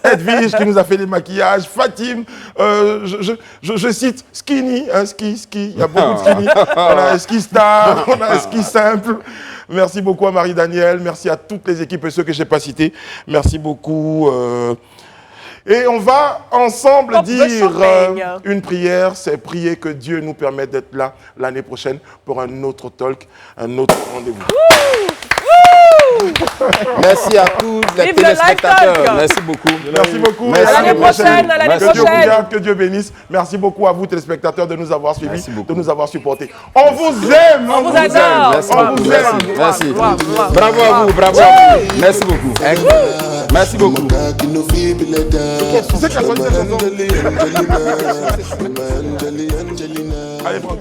Edwige qui nous a fait les maquillages, Fatim, je cite Skinny, ski, il y a beaucoup de Skinny. On a un Ski Star, on a un Ski Simple. Merci beaucoup à Marie-Danielle, merci à toutes les équipes et ceux que je n'ai pas cités. Merci beaucoup. Et on va ensemble dire une prière, c'est prier que Dieu nous permette d'être là l'année prochaine pour un autre talk, un autre rendez-vous. Merci à tous les Vive le téléspectateurs. Live Talk. Merci beaucoup. Merci beaucoup. Merci. Et À l'année prochaine, à l'année Que Dieu vous prochaine. garde, que Dieu bénisse. Merci beaucoup à vous, téléspectateurs, de nous avoir suivis, Merci beaucoup. de nous avoir supportés. On vous aime. On vous adore. Merci On beaucoup. vous Merci. aime. Merci. Wow, wow, Bravo à vous. Bravo à vous. Merci beaucoup. Merci beaucoup. Tu sais que la chanson, allez, Franck.